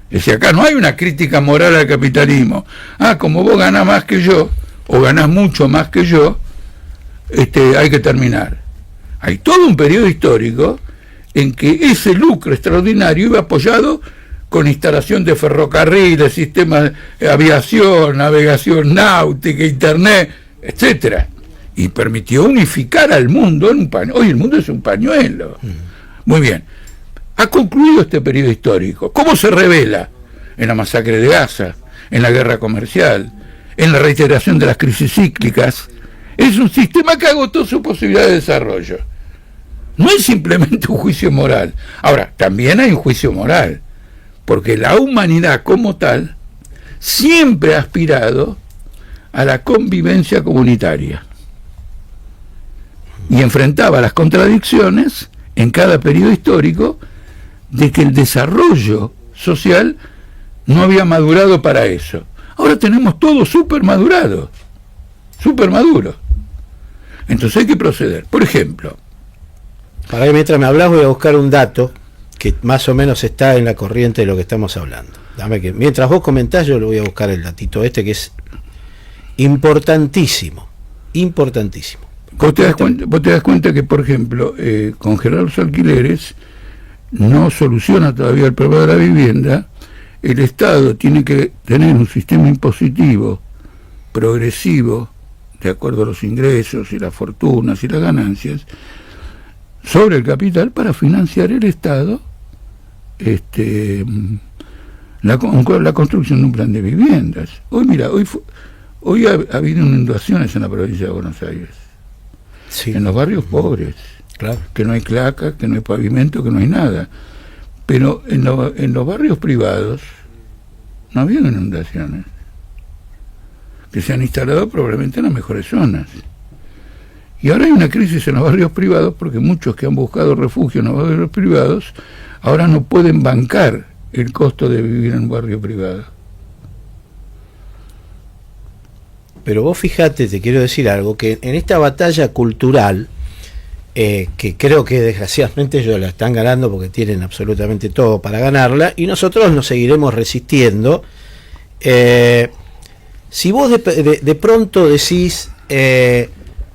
Es decir, acá no hay una crítica moral al capitalismo. Como vos ganás más que yo, o ganás mucho más que yo, hay que terminar. Hay todo un periodo histórico en que ese lucro extraordinario iba apoyado con instalación de ferrocarriles, sistemas de aviación, navegación náutica, internet, etcétera, y permitió unificar al mundo en un pañuelo. Hoy el mundo es un pañuelo. Muy bien. Ha concluido este periodo histórico. ¿Cómo se revela? En la masacre de Gaza, en la guerra comercial, en la reiteración de las crisis cíclicas. Es un sistema que agotó su posibilidad de desarrollo. No es simplemente un juicio moral. Ahora, también hay un juicio moral, porque la humanidad como tal siempre ha aspirado a la convivencia comunitaria y enfrentaba las contradicciones en cada periodo histórico de que el desarrollo social no había madurado para eso. Ahora tenemos todo súper madurado, súper maduro. Entonces hay que proceder. Por ejemplo, para que mientras me hablas voy a buscar un dato que más o menos está en la corriente de lo que estamos hablando. Dame que mientras vos comentás yo le voy a buscar el datito que es importantísimo. ¿Vos te das cuenta que, por ejemplo, congelar los alquileres no soluciona todavía el problema de la vivienda? El Estado tiene que tener un sistema impositivo progresivo, de acuerdo a los ingresos y las fortunas y las ganancias, sobre el capital para financiar el Estado la construcción de un plan de viviendas. Hoy ha habido inundaciones en la provincia de Buenos Aires, sí, en los barrios pobres, claro, que no hay cloaca, que no hay pavimento, que no hay nada, pero en los barrios privados no ha habido inundaciones, que se han instalado probablemente en las mejores zonas. Y ahora hay una crisis en los barrios privados porque muchos que han buscado refugio en los barrios privados ahora no pueden bancar el costo de vivir en un barrio privado. Pero vos fíjate, te quiero decir algo, que en esta batalla cultural, que creo que desgraciadamente ellos la están ganando porque tienen absolutamente todo para ganarla, y nosotros nos seguiremos resistiendo, si vos de pronto decís,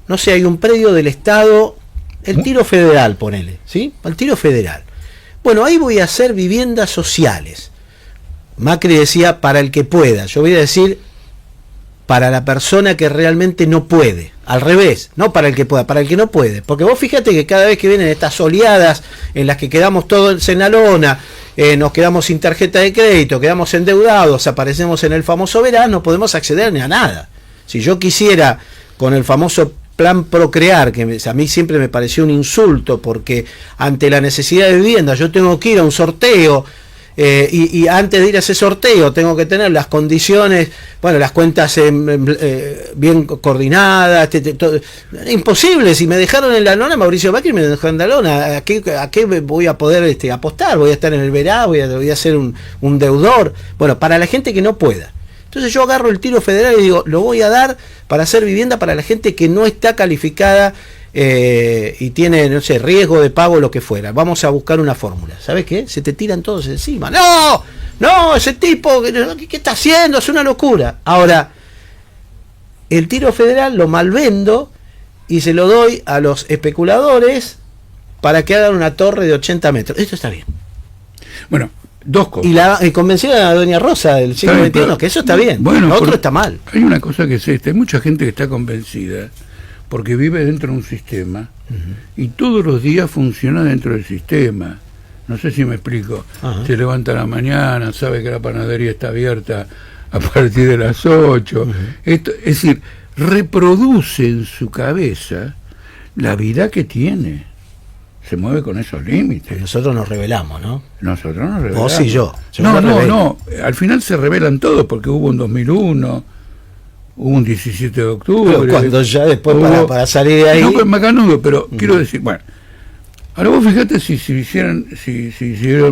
no sé, hay un predio del Estado, el Tiro Federal, ponele, ¿sí? El Tiro Federal. Bueno, ahí voy a hacer viviendas sociales. Macri decía, para el que pueda. Yo voy a decir, para la persona que realmente no puede. Al revés, no para el que pueda, para el que no puede. Porque vos fíjate que cada vez que vienen estas oleadas en las que quedamos todos en la lona, nos quedamos sin tarjeta de crédito, quedamos endeudados, aparecemos en el famoso verano, no podemos acceder ni a nada. Si yo quisiera, con el famoso plan Procrear, que a mí siempre me pareció un insulto, porque ante la necesidad de vivienda yo tengo que ir a un sorteo, y antes de ir a ese sorteo tengo que tener las condiciones, bueno, las cuentas bien coordinadas, todo. Imposible. Si me dejaron en la lona, Mauricio Macri me dejó en la lona, ¿a qué voy a poder apostar? Voy a estar en el verano, voy a ser un deudor. Bueno, para la gente que no pueda. Entonces yo agarro el Tiro Federal y digo, lo voy a dar para hacer vivienda para la gente que no está calificada y tiene, no sé, riesgo de pago, lo que fuera. Vamos a buscar una fórmula. ¿Sabes qué? Se te tiran todos encima. ¡No! Ese tipo, ¿qué está haciendo? Es una locura. Ahora, el Tiro Federal lo malvendo y se lo doy a los especuladores para que hagan una torre de 80 metros. Esto está bien. Bueno, dos cosas. Y convencieron a doña Rosa del siglo XXI, que eso está bien. Bueno, lo otro está mal. Hay una cosa que es esta. Hay mucha gente que está convencida porque vive dentro de un sistema y todos los días funciona dentro del sistema. No sé si me explico. Se levanta a la mañana, sabe que la panadería está abierta a partir de las 8. Esto, es decir, reproduce en su cabeza la vida que tiene. Se mueve con esos límites. Nosotros nos rebelamos, ¿no? Nosotros nos rebelamos. Vos y yo. No. Al final se rebelan todos porque hubo un 2001, hubo un 17 de octubre. Pero cuando ya después para salir de ahí... No, pues macanudo, pero quiero decir, bueno, ahora vos fíjate si hicieron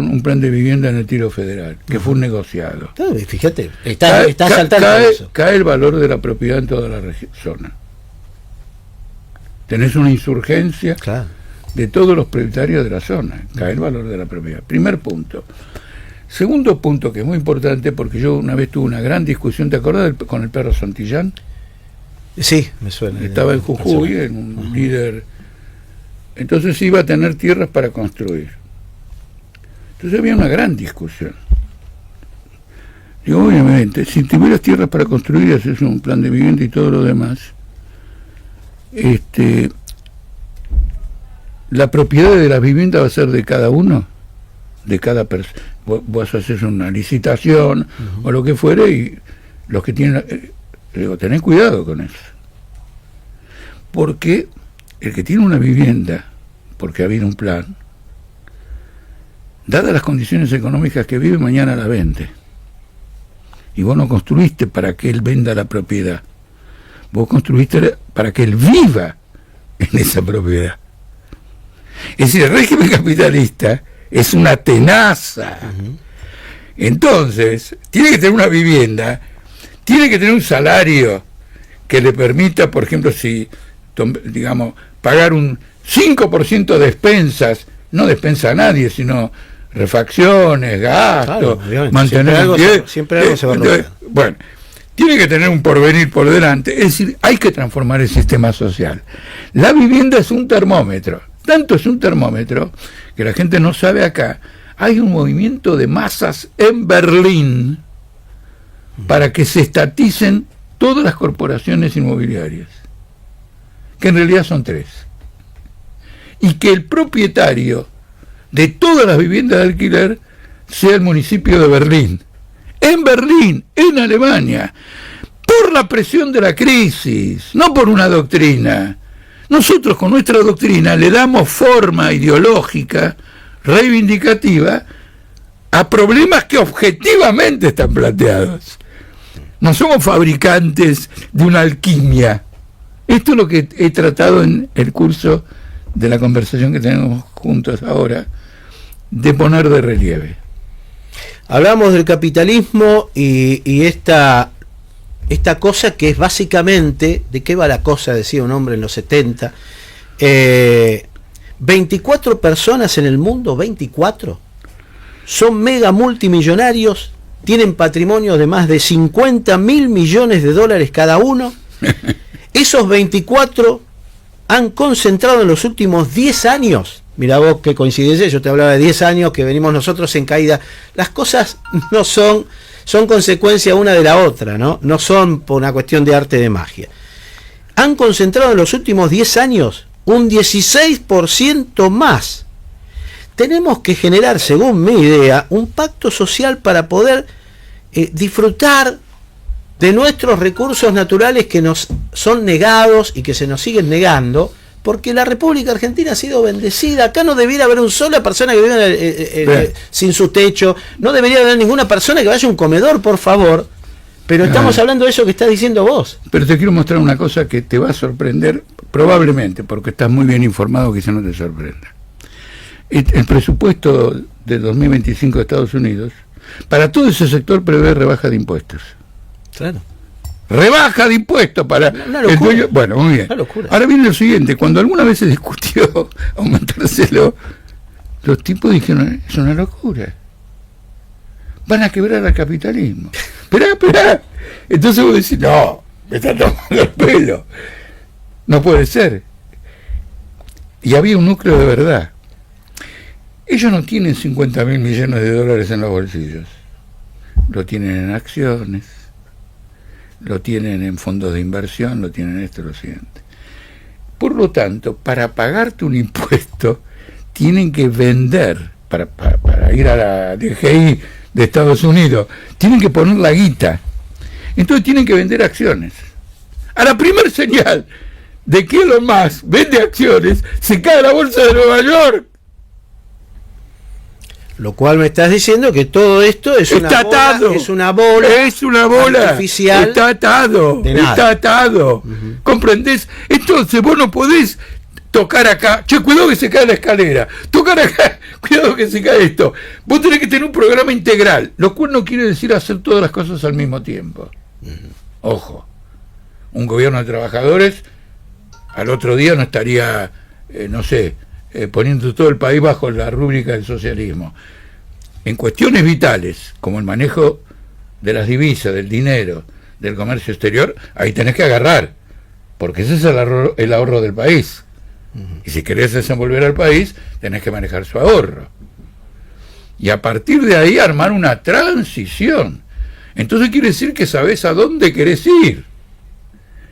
un plan de vivienda en el Tiro Federal, que fue un negociado. Claro, fíjate, está saltando eso. Cae el valor de la propiedad en toda la zona. Tenés una insurgencia de todos los propietarios de la zona, cae el valor de la propiedad. Primer punto. Segundo punto, que es muy importante, porque yo una vez tuve una gran discusión, ¿te acordás con el perro Santillán? Sí, me suena. Estaba en Jujuy, en un líder. Entonces iba a tener tierras para construir. Entonces había una gran discusión. Digo, obviamente, si tuvieras tierras para construir, haces un plan de vivienda y todo lo demás, la propiedad de la vivienda va a ser de cada uno, de cada persona. Vos haces una licitación o lo que fuere y los que tienen... digo, tenés cuidado con eso. Porque el que tiene una vivienda, porque ha habido un plan, dadas las condiciones económicas que vive, mañana la vende. Y vos no construiste para que él venda la propiedad. Vos construiste para que él viva en esa propiedad. Es decir, el régimen capitalista es una tenaza. Entonces, tiene que tener una vivienda, tiene que tener un salario que le permita, por ejemplo, digamos, pagar un 5% de expensas, no despensa a nadie, sino refacciones, gastos, mantener siempre algo se va a lograr. Bueno, tiene que tener un porvenir por delante, es decir, hay que transformar el sistema social. La vivienda es un termómetro, tanto es un termómetro que la gente no sabe acá. Hay un movimiento de masas en Berlín para que se estaticen todas las corporaciones inmobiliarias, que en realidad son 3, y que el propietario de todas las viviendas de alquiler sea el municipio de Berlín. En Berlín, en Alemania, por la presión de la crisis, no por una doctrina. Nosotros con nuestra doctrina le damos forma ideológica, reivindicativa, a problemas que objetivamente están planteados. No somos fabricantes de una alquimia. Esto es lo que he tratado en el curso de la conversación que tenemos juntos ahora, de poner de relieve. Hablamos del capitalismo y esta cosa que es básicamente, ¿de qué va la cosa? Decía un hombre en los 70, 24 personas en el mundo, 24, son mega multimillonarios tienen patrimonios de más de 50.000 millones de dólares cada uno. Esos 24 han concentrado en los últimos 10 años, mira vos qué coincidencia, yo te hablaba de 10 años que venimos nosotros en caída. Las cosas no son consecuencia una de la otra, no son por una cuestión de arte de magia. Han concentrado en los últimos 10 años un 16% más. Tenemos que generar, según mi idea, un pacto social para poder disfrutar de nuestros recursos naturales que nos son negados y que se nos siguen negando, porque la República Argentina ha sido bendecida. Acá no debiera haber una sola persona que viva sin su techo, no debería haber ninguna persona que vaya a un comedor, por favor, pero estamos hablando de eso que estás diciendo vos. Pero te quiero mostrar una cosa que te va a sorprender, probablemente, porque estás muy bien informado, quizá no te sorprenda. El presupuesto de 2025 de Estados Unidos, para todo ese sector prevé rebaja de impuestos. Claro. Rebaja de impuestos para el dueño. Bueno, muy bien. Ahora viene lo siguiente: cuando alguna vez se discutió aumentárselo, los tipos dijeron, es una locura, van a quebrar al capitalismo. Esperá. Entonces vos decís, no, me está tomando el pelo, no puede ser. Y había un núcleo de verdad. Ellos no tienen 50.000 millones de dólares en los bolsillos, lo tienen en acciones, lo tienen en fondos de inversión, lo tienen esto, lo siguiente. Por lo tanto, para pagarte un impuesto, tienen que vender, para ir a la DGI de Estados Unidos, tienen que poner la guita. Entonces tienen que vender acciones. A la primer señal de que Elon Musk vende acciones, se cae la bolsa de Nueva York. Lo cual me estás diciendo que todo esto es una bola artificial. Está atado. ¿Comprendés? Entonces vos no podés tocar acá, che, cuidado que se cae la escalera, tocar acá, cuidado que se cae esto. Vos tenés que tener un programa integral, lo cual no quiere decir hacer todas las cosas al mismo tiempo. Ojo, un gobierno de trabajadores al otro día no estaría, poniendo todo el país bajo la rúbrica del socialismo. En cuestiones vitales, como el manejo de las divisas, del dinero, del comercio exterior, ahí tenés que agarrar, porque ese es el ahorro del país. Y si querés desenvolver al país, tenés que manejar su ahorro. Y a partir de ahí armar una transición. Entonces quiere decir que sabés a dónde querés ir.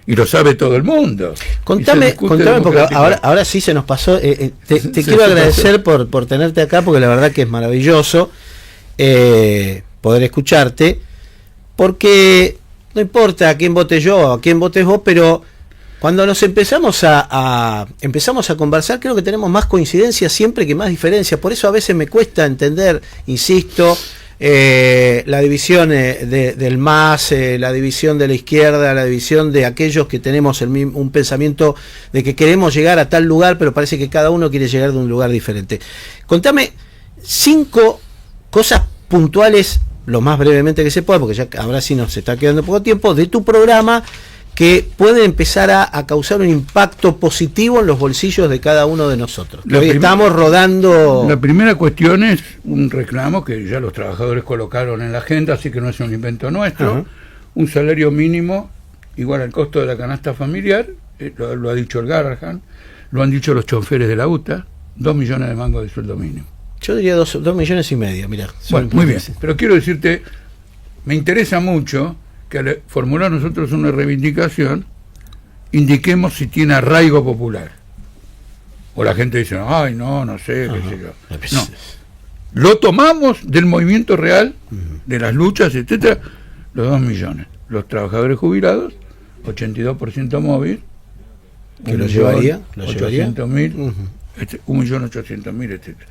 Y lo sabe todo el mundo. Contame porque ahora sí se nos pasó. Te quiero agradecer por tenerte acá, porque la verdad que es maravilloso poder escucharte, porque no importa a quién vote yo o a quién votes vos, pero cuando nos empezamos a conversar, creo que tenemos más coincidencias siempre que más diferencias. Por eso a veces me cuesta entender, insisto, la división del MAS, la división de la izquierda, la división de aquellos que tenemos un pensamiento de que queremos llegar a tal lugar, pero parece que cada uno quiere llegar de un lugar diferente. Contame 5 cosas puntuales, lo más brevemente que se pueda, porque ya ahora sí nos está quedando poco tiempo, de tu programa que puede empezar a causar un impacto positivo en los bolsillos de cada uno de nosotros. Hoy estamos rodando. La primera cuestión es un reclamo que ya los trabajadores colocaron en la agenda, así que no es un invento nuestro. Un salario mínimo igual al costo de la canasta familiar, lo ha dicho el Garrahan, lo han dicho los choferes de la UTA, 2 millones de mangos de sueldo mínimo. Yo diría 2,5 millones, mirá. Bueno, muy bien, pero quiero decirte, me interesa mucho que al formular nosotros una reivindicación, indiquemos si tiene arraigo popular. O la gente dice, ay, no sé, qué sé yo. No. Lo tomamos del movimiento real, de las luchas, etcétera, los 2 millones. Los trabajadores jubilados, 82% móvil. ¿Que lo llevaría? 800.000, 1.800.000, etcétera.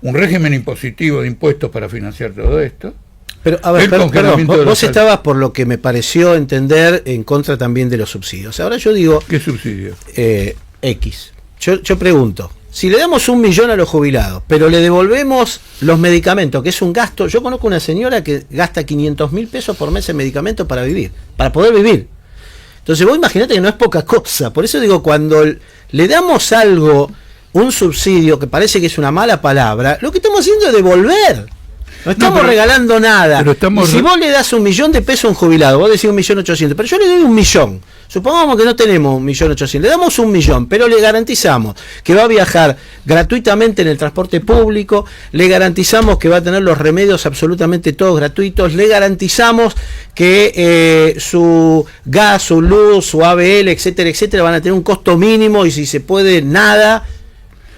Un régimen impositivo de impuestos para financiar todo esto. Pero, a ver, perdón, vos estabas, por lo que me pareció entender, en contra también de los subsidios. Ahora yo digo... ¿Qué subsidio? X. Yo pregunto, si le damos 1 millón a los jubilados, pero le devolvemos los medicamentos, que es un gasto... Yo conozco una señora que gasta 500.000 pesos por mes en medicamentos para vivir, para poder vivir. Entonces vos imaginate que no es poca cosa. Por eso digo, cuando le damos algo, un subsidio, que parece que es una mala palabra, lo que estamos haciendo es devolver. No estamos regalando nada. Pero si vos le das 1 millón de pesos a un jubilado, vos decís 1.800.000, pero yo le doy 1 millón. Supongamos que no tenemos 1.800.000, le damos 1 millón, pero le garantizamos que va a viajar gratuitamente en el transporte público, le garantizamos que va a tener los remedios absolutamente todos gratuitos, le garantizamos que su gas, su luz, su ABL, etcétera, etcétera, van a tener un costo mínimo y si se puede nada.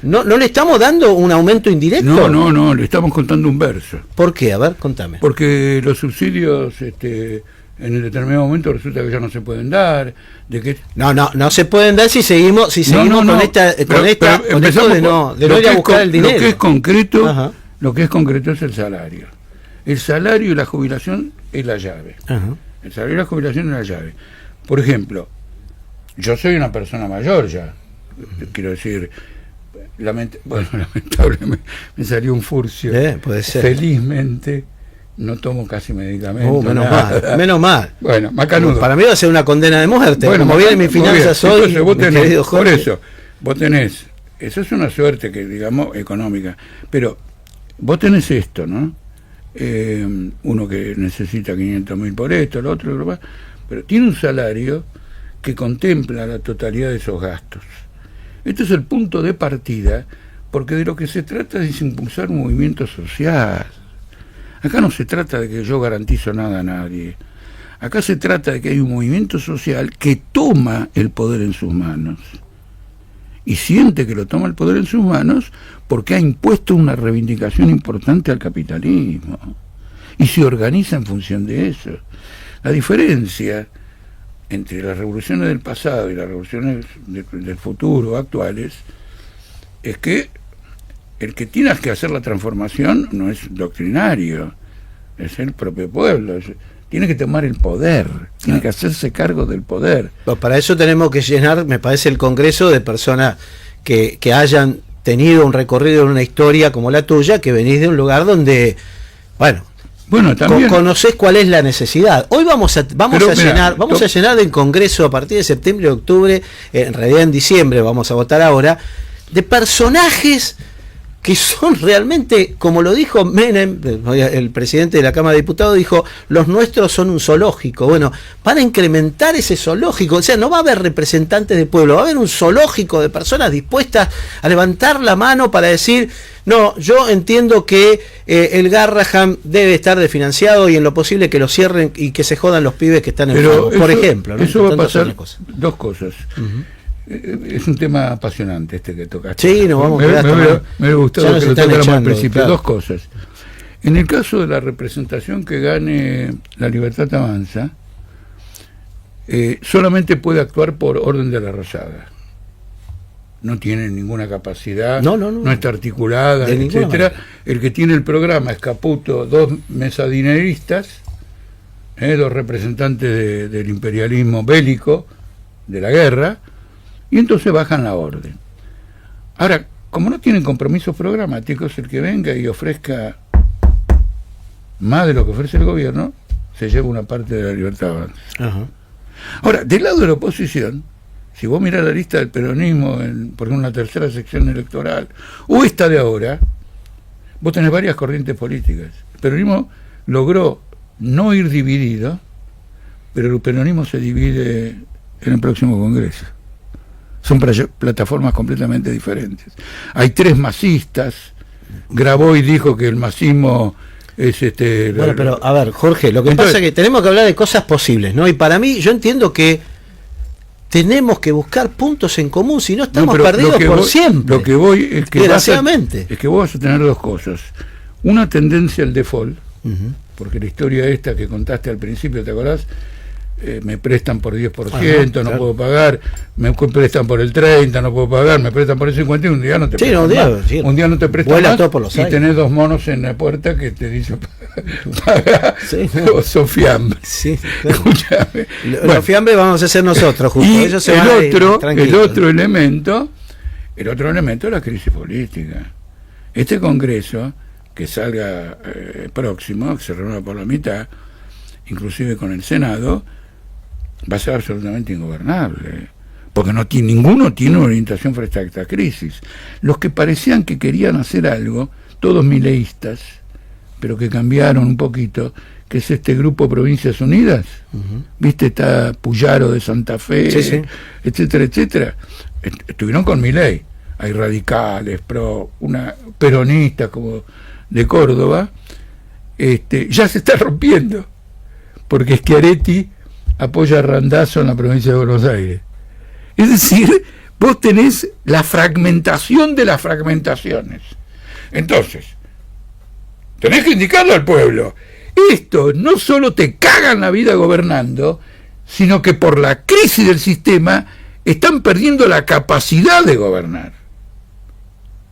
¿No le estamos dando un aumento indirecto? No, le estamos contando un verso. ¿Por qué? A ver, contame. Porque los subsidios en el determinado momento resulta que ya no se pueden dar, de que no se pueden dar si seguimos con esto de no ir a buscar el dinero. Lo que es concreto es el salario. El salario y la jubilación es la llave. Ajá. El salario y la jubilación es la llave. Por ejemplo, yo soy una persona mayor ya, quiero decir, lamentablemente me salió un furcio. Puede ser. Felizmente no tomo casi medicamentos. Menos mal. Bueno, macanudo. Para mí va a ser una condena de muerte. Bueno, como vienen mis finanzas hoy. Entonces, por eso, vos tenés, eso es una suerte que digamos económica, pero vos tenés esto, ¿no? Uno que necesita 500.000 por esto, el otro, pero tiene un salario que contempla la totalidad de esos gastos. Este es el punto de partida, porque de lo que se trata es impulsar un movimiento social. Acá no se trata de que yo garantizo nada a nadie. Acá se trata de que hay un movimiento social que toma el poder en sus manos. Y siente que lo toma el poder en sus manos porque ha impuesto una reivindicación importante al capitalismo. Y se organiza en función de eso. La diferencia entre las revoluciones del pasado y las revoluciones del futuro actuales es que el que tiene que hacer la transformación no es doctrinario, es el propio pueblo, tiene que tomar el poder, tiene que hacerse cargo del poder. Pues para eso tenemos que llenar, me parece, el Congreso de personas que hayan tenido un recorrido en una historia como la tuya, que venís de un lugar donde, bueno, también conocés cuál es la necesidad. Hoy vamos a llenar del Congreso a partir de septiembre, octubre, en realidad en diciembre vamos a votar ahora, de personajes que son realmente, como lo dijo Menem, el presidente de la Cámara de Diputados, dijo, los nuestros son un zoológico. Bueno, van a incrementar ese zoológico, o sea, no va a haber representantes del pueblo, va a haber un zoológico de personas dispuestas a levantar la mano para decir, no, yo entiendo que el Garrahan debe estar desfinanciado y en lo posible que lo cierren y que se jodan los pibes que están enfermos, por ejemplo, ¿no? Eso va a pasar dos cosas. Es un tema apasionante este que tocaste. Sí, nos vamos me gustó que lo tocáramos al principio. Claro. Dos cosas. En el caso de la representación que gane La Libertad Avanza, solamente puede actuar por orden de la Rosada. No tiene ninguna capacidad, no está articulada, etcétera. El que tiene el programa es Caputo, 2 mesadineristas, 2 representantes del imperialismo bélico, de la guerra, y entonces bajan la orden. Ahora, como no tienen compromisos programáticos, el que venga y ofrezca más de lo que ofrece el gobierno, se lleva una parte de La Libertad Avanza. Ajá. Ahora, del lado de la oposición, si vos mirás la lista del peronismo, por ejemplo, en la tercera sección electoral, o esta de ahora, vos tenés varias corrientes políticas. El peronismo logró no ir dividido, pero el peronismo se divide en el próximo Congreso. Son plataformas completamente diferentes. Hay 3 masistas. Grabois dijo que el masismo es Bueno, pero a ver, Jorge, lo que pasa es que tenemos que hablar de cosas posibles, ¿no? Y para mí, yo entiendo que tenemos que buscar puntos en común, si no estamos perdidos por siempre. Lo que voy es que desgraciadamente. Es que vos vas a tener 2 cosas. Una tendencia al default, porque la historia esta que contaste al principio, ¿te acordás? Me prestan por 10%, no puedo pagar, me prestan por el 30%, no puedo pagar, me prestan por el 50% y un día no te prestan un día no te prestan más y tenés 2 monos en la puerta que te dicen paga o sofiambre. Sí, claro. Escúchame. Los fiambres vamos a hacer nosotros, justo. Y ellos se el otro elemento es la crisis política. Este Congreso que salga próximo, que se reúna por la mitad, inclusive con el Senado, va a ser absolutamente ingobernable, porque ninguno tiene una orientación frente a esta crisis. Los que parecían que querían hacer algo, todos mileístas, pero que cambiaron un poquito, que es este grupo Provincias Unidas. ¿Viste? Está Puyaro de Santa Fe, sí. etcétera, etcétera. Estuvieron con Milei. Hay radicales, peronistas como de Córdoba. Ya se está rompiendo, porque Schiaretti apoya a Randazzo en la provincia de Buenos Aires. Es decir, vos tenés la fragmentación de las fragmentaciones. Entonces, tenés que indicarle al pueblo, esto no solo te cagan la vida gobernando, sino que por la crisis del sistema están perdiendo la capacidad de gobernar.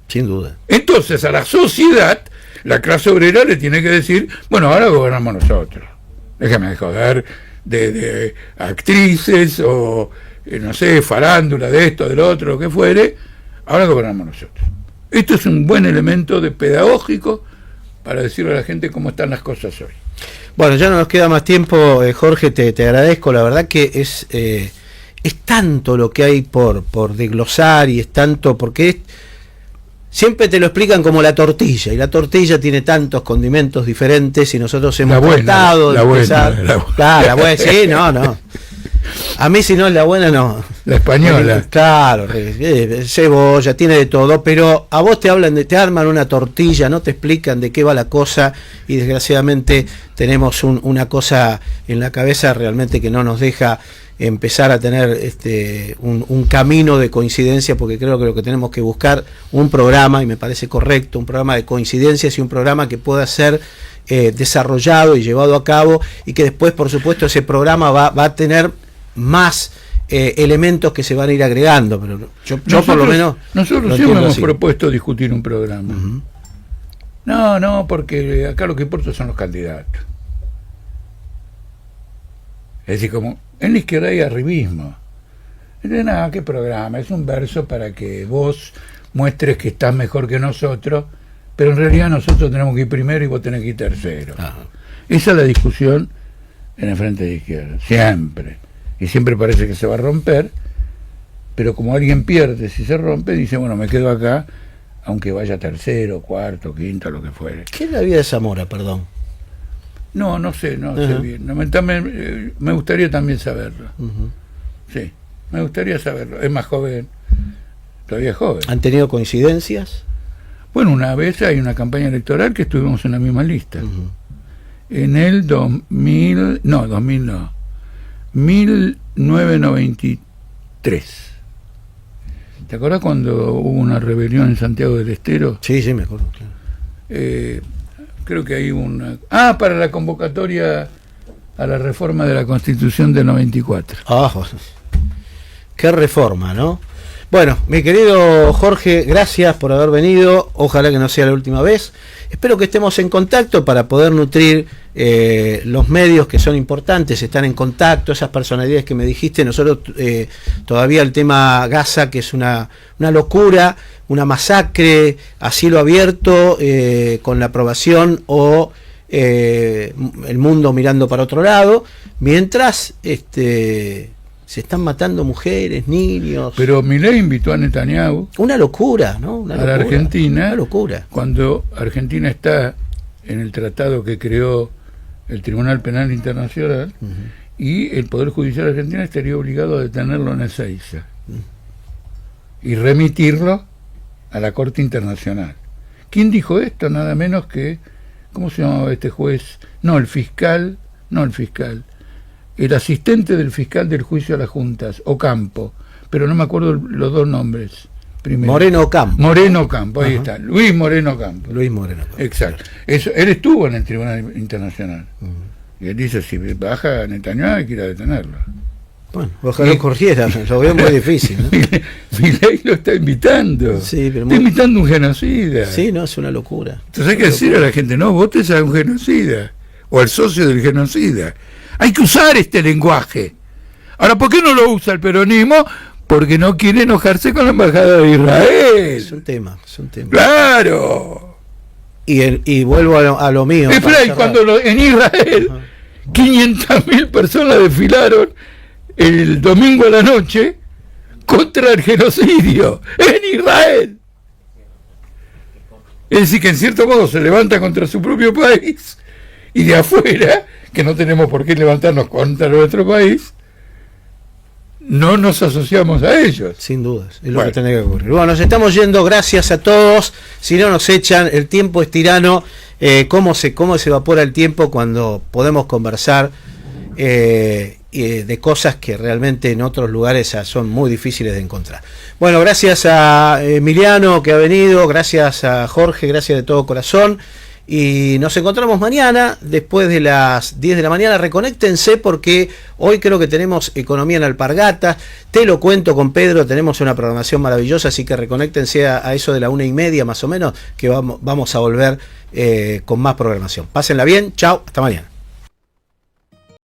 Sin duda. Entonces a la sociedad, la clase obrera le tiene que decir, bueno, ahora gobernamos nosotros. Déjame de joder de actrices o, no sé, farándula de esto, del otro, lo que fuere, ahora gobernamos nosotros. Esto es un buen elemento de pedagógico para decirle a la gente cómo están las cosas hoy. Bueno, ya no nos queda más tiempo, Jorge, te agradezco, la verdad que es tanto lo que hay por desglosar y es tanto, porque siempre te lo explican como la tortilla, y la tortilla tiene tantos condimentos diferentes y nosotros hemos tratado de empezar. Claro, la buena, sí, no. A mí si no es la buena, no. La española. Claro, cebolla, tiene de todo, pero a vos te arman una tortilla, no te explican de qué va la cosa, y desgraciadamente tenemos una cosa en la cabeza realmente que no nos deja empezar a tener un camino de coincidencia, porque creo que lo que tenemos que buscar un programa, y me parece correcto, un programa de coincidencias y un programa que pueda ser desarrollado y llevado a cabo, y que después, por supuesto, ese programa va a tener más elementos que se van a ir agregando, pero yo por lo menos nosotros siempre hemos propuesto discutir un programa. No, porque acá lo que importa son los candidatos. Es decir, como en la izquierda hay arribismo. Entonces, nada, ¿qué programa? Es un verso para que vos muestres que estás mejor que nosotros, pero en realidad nosotros tenemos que ir primero y vos tenés que ir tercero. Esa es la discusión en el frente de izquierda, siempre. Y siempre parece que se va a romper, pero como alguien pierde si se rompe, dice, bueno, me quedo acá, aunque vaya tercero, cuarto, quinto, lo que fuere. ¿Qué es la vida de Zamora, perdón? No sé bien. Me gustaría también saberlo. Sí, me gustaría saberlo. Es más joven, todavía es joven. ¿Han tenido coincidencias? Bueno, una vez hay una campaña electoral que estuvimos en la misma lista. En el 1993. ¿Te acuerdas cuando hubo una rebelión en Santiago del Estero? Sí, me acuerdo, claro. Creo que hay una... para la convocatoria a la reforma de la Constitución del 94. Qué reforma, ¿no? Bueno, mi querido Jorge, gracias por haber venido. Ojalá que no sea la última vez. Espero que estemos en contacto para poder nutrir los medios que son importantes, están en contacto, esas personalidades que me dijiste. Nosotros todavía el tema Gaza, que es una locura, una masacre a cielo abierto, con la aprobación o el mundo mirando para otro lado, mientras se están matando mujeres, niños. Pero Milei invitó a Netanyahu. Una locura, ¿no? A la Argentina. Una locura. Cuando Argentina está en el tratado que creó el Tribunal Penal Internacional, y el Poder Judicial argentino estaría obligado a detenerlo en Ezeiza y remitirlo a la Corte Internacional. ¿Quién dijo esto? Nada menos que, ¿cómo se llamaba este juez? El fiscal, el asistente del fiscal del juicio a las juntas, Ocampo, pero no me acuerdo los dos nombres. Primero. Moreno Ocampo, ahí está, Luis Moreno Ocampo. Exacto. Él estuvo en el Tribunal Internacional. Y él dice, si baja Netanyahu hay que ir a detenerlo. Bueno, ojalá lo corriera, lo veo muy difícil, ¿no? Milei lo está invitando. Sí, pero está invitando a un genocida. Sí, no, es una locura. Entonces hay que decir a la gente, no, votes a un genocida o al socio del genocida. Hay que usar este lenguaje. Ahora, ¿por qué no lo usa el peronismo? Porque no quiere enojarse con la embajada de Israel. Es un tema. ¡Claro! Y vuelvo a lo mío. Espera, y cuando en Israel 500.000 personas desfilaron el domingo a la noche contra el genocidio en Israel. Es decir, que en cierto modo se levanta contra su propio país, y de afuera, que no tenemos por qué levantarnos contra nuestro país, no nos asociamos a ellos. Sin dudas, es lo que tiene que ocurrir. Bueno, nos estamos yendo, gracias a todos. Si no nos echan, el tiempo es tirano. Cómo se evapora el tiempo cuando podemos conversar de cosas que realmente en otros lugares son muy difíciles de encontrar. Bueno, gracias a Emiliano que ha venido, gracias a Jorge, gracias de todo corazón. Y nos encontramos mañana, después de las 10 de la mañana. Reconéctense porque hoy creo que tenemos Economía en Alpargatas. Te lo cuento con Pedro, tenemos una programación maravillosa, así que reconéctense a eso de la 1:30 más o menos, que vamos a volver con más programación. Pásenla bien, chao, hasta mañana.